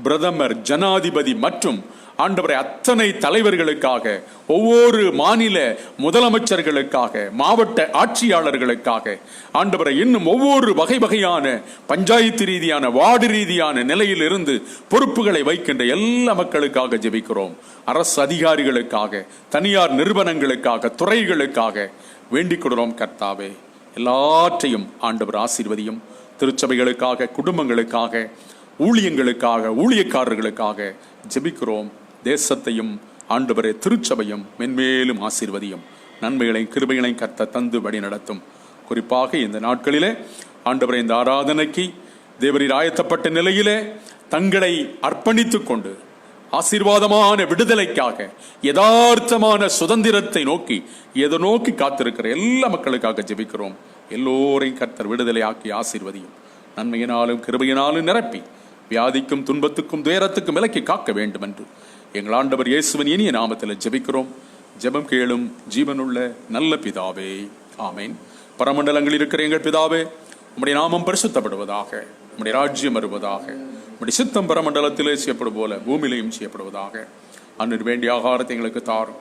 பிரதமர், ஜனாதிபதி மற்றும் ஆண்டவரே அத்தனை தலைவர்களுக்காக, ஒவ்வொரு மாநில முதலமைச்சர்களுக்காக, மாவட்ட ஆட்சியாளர்களுக்காக, ஆண்டவரை இன்னும் ஒவ்வொரு வகை வகையான பஞ்சாயத்து ரீதியான, வார்டு ரீதியான நிலையில் இருந்து பொறுப்புகளை வைக்கின்ற எல்லா மக்களுக்காக ஜெபிக்கிறோம். அரசு அதிகாரிகளுக்காக, தனியார் நிறுவனங்களுக்காக, துறைகளுக்காக வேண்டிக் கொள்கிறோம். கர்த்தாவே, எல்லாற்றையும் ஆண்டவர் ஆசீர்வதியும். திருச்சபைகளுக்காக, குடும்பங்களுக்காக, ஊழியங்களுக்காக, ஊழியக்காரர்களுக்காக ஜெபிக்கிறோம். தேசத்தையும் ஆண்டவரே திருச்சபையும் மென்மேலும் ஆசீர்வதியும். நன்மைகளையும் கிருபைகளையும் கர்த்தர் தந்து வழி நடத்தும். குறிப்பாக இந்த நாட்களிலே ஆண்டவரே, இந்த ஆராதனைக்கு தேவரீர் ஆயத்தப்பட்ட நிலையிலே தங்களை அர்ப்பணித்துக் கொண்டு ஆசீர்வாதமான விடுதலைக்காக, யதார்த்தமான சுதந்திரத்தை நோக்கி எதை நோக்கி காத்திருக்கிற எல்லா மக்களுக்காக ஜெபிக்கிறோம். எல்லோரையும் கர்த்தர் விடுதலை ஆக்கி ஆசீர்வதியும். நன்மையினாலும் கிருபையினாலும் நிரப்பி வியாதிக்கும் துன்பத்துக்கும் துயரத்துக்கும் விலக்கி காக்க வேண்டும் என்று எங்கள் ஆண்டவர் இயேசுவின் இனிய நாமத்தில் ஜெபிக்கிறோம். ஜெபம் கேளும் ஜீவனுள்ள நல்ல பிதாவே, ஆமேன். பரமண்டலங்களில் இருக்கிற எங்கள் பிதாவே, உம்முடைய நாமம் பரிசுத்தப்படுவதாக, உம்முடைய ராஜ்யம் வருவதாக, உம்முடைய சித்தம் பரமண்டலத்திலே செய்யப்படும் போல பூமியிலையும் செய்யப்படுவதாக. அன்று வேண்டிய ஆகாரத்தை எங்களுக்கு தாரும்.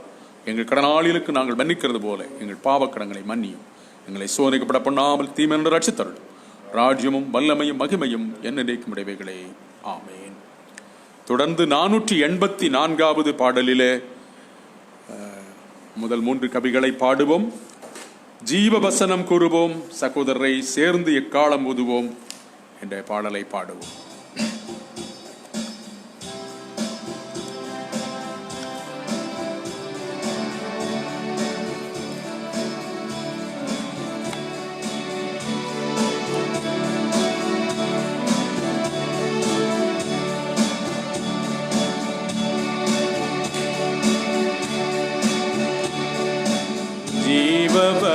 எங்கள் கடனாளிகளுக்கு நாங்கள் மன்னிக்கிறது போல எங்கள் பாவக்கடங்களை மன்னியும். எங்களை சோதனைக்கப்பட பண்ணாமல் தீமென்று ரட்சித்தருளும். ராஜ்யமும் வல்லமையும் மகிமையும் என்னைக்கும் உடையவைகளே, ஆமேன். தொடர்ந்து 484வது பாடலிலே முதல் 3 கவிகளை பாடுவோம். ஜீவ வசனம் கூறுவோம், சகோதரரை சேர்ந்து எக்காலம் ஊதுவோம் என்ற பாடலை பாடுவோம்.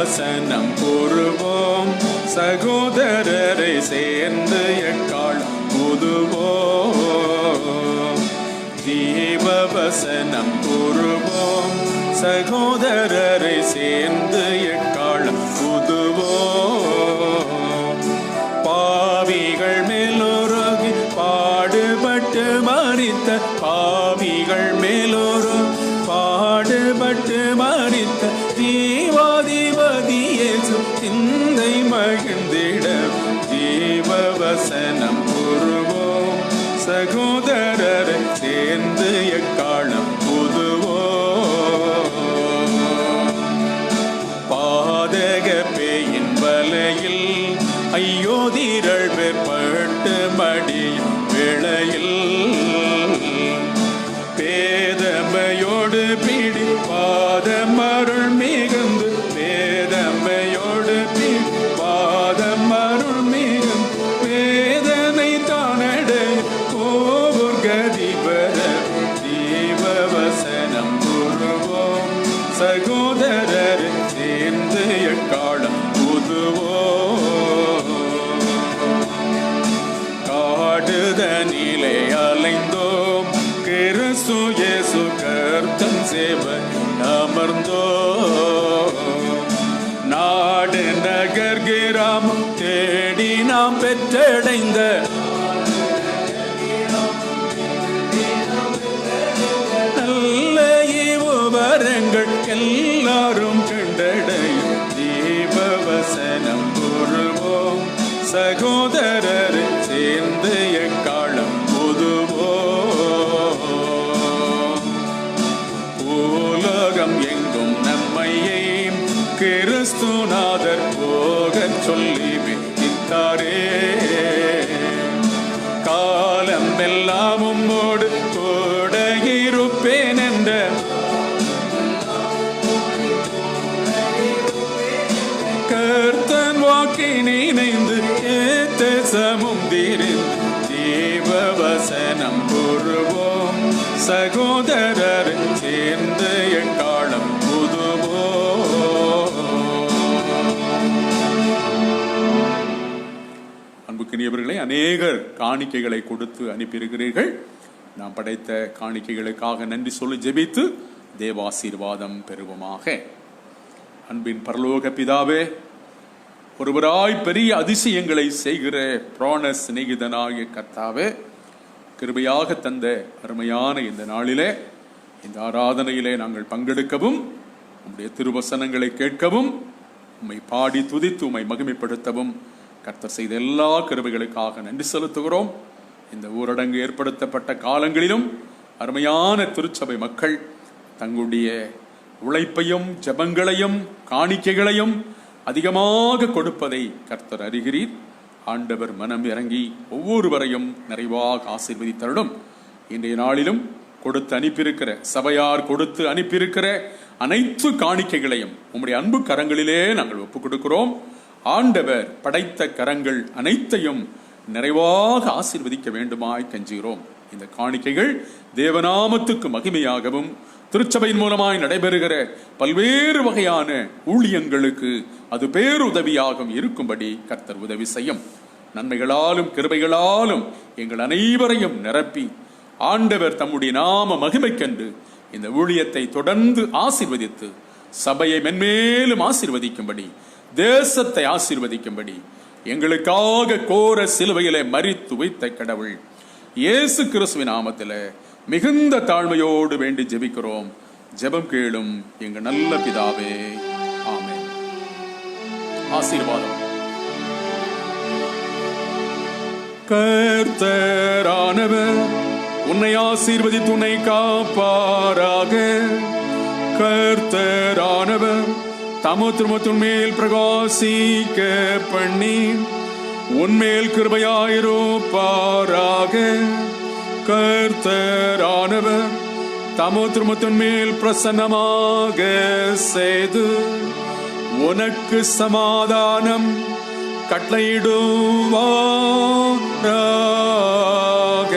வசனம் கூறுவோம், சகோதரரை சேர்ந்து எக்காலம் ஊதுவோம். ஜீவ வசனம் கூறுவோம், சகோதரரை சேர்ந்து எக்காலம் ஊதுவோம். பாவிகள் மேலோருகி பாடுபட்டு மரித்த, பாவிகள் மேலோரு பாடுபட்டு மரித்த ஜீவாதிபதியேசு சிந்தை மகிழ்ந்திட ஜீவவசனம் கூறுவோம், சகோதரரை சேர்ந்து எக்காலம் ஊதுவோம். பாதக பேயின் வலையில் ஐயோதிரள் பெற்பட்டு மடியும் வேளையில் பேதமையோடு பிடி பாதமருள் மிகுந்து, பேதமையோடு பிடி பாதமருள் மிகுந்து வேதனை தானடை கண்டடைந்த நல்ல ஈவுவரங்கள் எல்லாரும் கண்டடையும் தீபவசனம் கூறுவோம். சகோதரர் சேர்ந்து எக்காலம் புதுவோம். உலகம் எங்கும் நம்மையே கிறிஸ்துநாதர் போகச் சொல்லி வித்தித்தாரே. காலம் எல்லாம் உம்மோடு கூட இருப்பேன் என்ற கர்த்தன் வாக்கினை நினைந்து ஏத்தேசமும் திரிந்து ஜீவவசனம் கூறுவோம். சகோதரர் சேர்ந்து எக்காலம் புதுவோம். அன்புக்கினியவர்களே, அநேகர் காணிக்கைகளை கொடுத்து அனுப்பியிருக்கிறீர்கள். நாம் படைத்த காணிக்கைகளுக்காக நன்றி சொல்லி ஜெபித்து தேவாசீர்வாதம் பெறுவோமாக. அன்பின் பரலோக பிதாவே, ஒருவராய் பெரிய அதிசயங்களை செய்கிற பிராண சிநேகிதனாகிய கர்த்தாவே, கிருபையாக தந்த அருமையான இந்த நாளிலே, இந்த ஆராதனையிலே நாங்கள் பங்கெடுக்கவும், உம்முடைய திருவசனங்களை கேட்கவும், உம்மை பாடி துதித்து உம்மை மகிமைப்படுத்தவும் கர்த்தர் செய்த எல்லா கிருபைகளுக்காக நன்றி செலுத்துகிறோம். இந்த ஊரடங்கு ஏற்படுத்தப்பட்ட காலங்களிலும் அருமையான திருச்சபை மக்கள் தங்களுடைய உழைப்பையும் ஜெபங்களையும் காணிக்கைகளையும் அதிகமாக கொடுப்பதை கர்த்தர் அறிகிறீர். ஆண்டவர் மனம் இறங்கி ஒவ்வொருவரையும் நிறைவாக ஆசீர்வதித்தருளும். இன்றைய நாளிலும் கொடுத்து அனுப்பியிருக்கிற சபையார் கொடுத்து அனுப்பியிருக்கிற அனைத்து காணிக்கைகளையும் உம்முடைய அன்பு கரங்களிலே நாங்கள் ஒப்புக் கொடுக்கிறோம். ஆண்டவர் படைத்த கரங்கள் அனைத்தையும் நிறைவாக ஆசீர்வதிக்க வேண்டுமாய் கெஞ்சுகிறோம். இந்த காணிக்கைகள் தேவநாமத்துக்கு மகிமையாகவும் திருச்சபையின் மூலமாய் நடைபெறுகிற பல்வேறு வகையான ஊழியங்களுக்கு அது பேருதவியாகவும் இருக்கும்படி கர்த்தர் உதவி செய்யும். நன்மைகளாலும் கிருபைகளாலும் எங்கள் அனைவரையும் நிரப்பி ஆண்டவர் தம்முடைய நாம மகிமைக்கென்று இந்த ஊழியத்தை தொடர்ந்து ஆசீர்வதித்து சபையை மென்மேலும் ஆசீர்வதிக்கும்படி, தேசத்தை ஆசீர்வதிக்கும்படி எங்களுக்காக கோர சிலுவையிலே மரித்து வைத்த கடவுள் இயேசு கிறிஸ்துவின் நாமத்திலே மிகுந்த தாழ்மையோடு வேண்டி ஜெபிக்கிறோம். ஜெபம் கேளும் எங்கள் நல்ல பிதாவே, ஆமென். ஆசீர்வாதம். கர்த்தரானவர் உன்னை ஆசீர்வதித்து உன்னை காப்பாராக. கர்த்தரானவர் தமது திருமத்தின் மேல் பிரகாசிக்க பண்ணி உன்மேல் கிருபையாயிருப்பாராக. கர்த்தரானவர் தமது திருமத்தின் மேல் பிரசன்னமாக செய்து உனக்கு சமாதானம் கட்டளையிடுவாராக.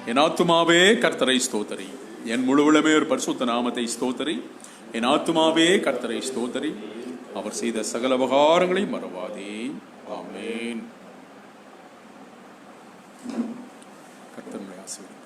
என் ஆத்துமாவே கர்த்தரை ஸ்தோத்தரி, என் முழு உளமே ஒரு பரிசுத்த நாமத்தை ஸ்தோத்தரி. என் ஆத்துமாவே கர்த்தரை ஸ்தோத்தரி, அவர் செய்த சகல உபகாரங்களை மறவாதே. ஆமென். கர்த்தர் ஆசீர்வதிப்பார்.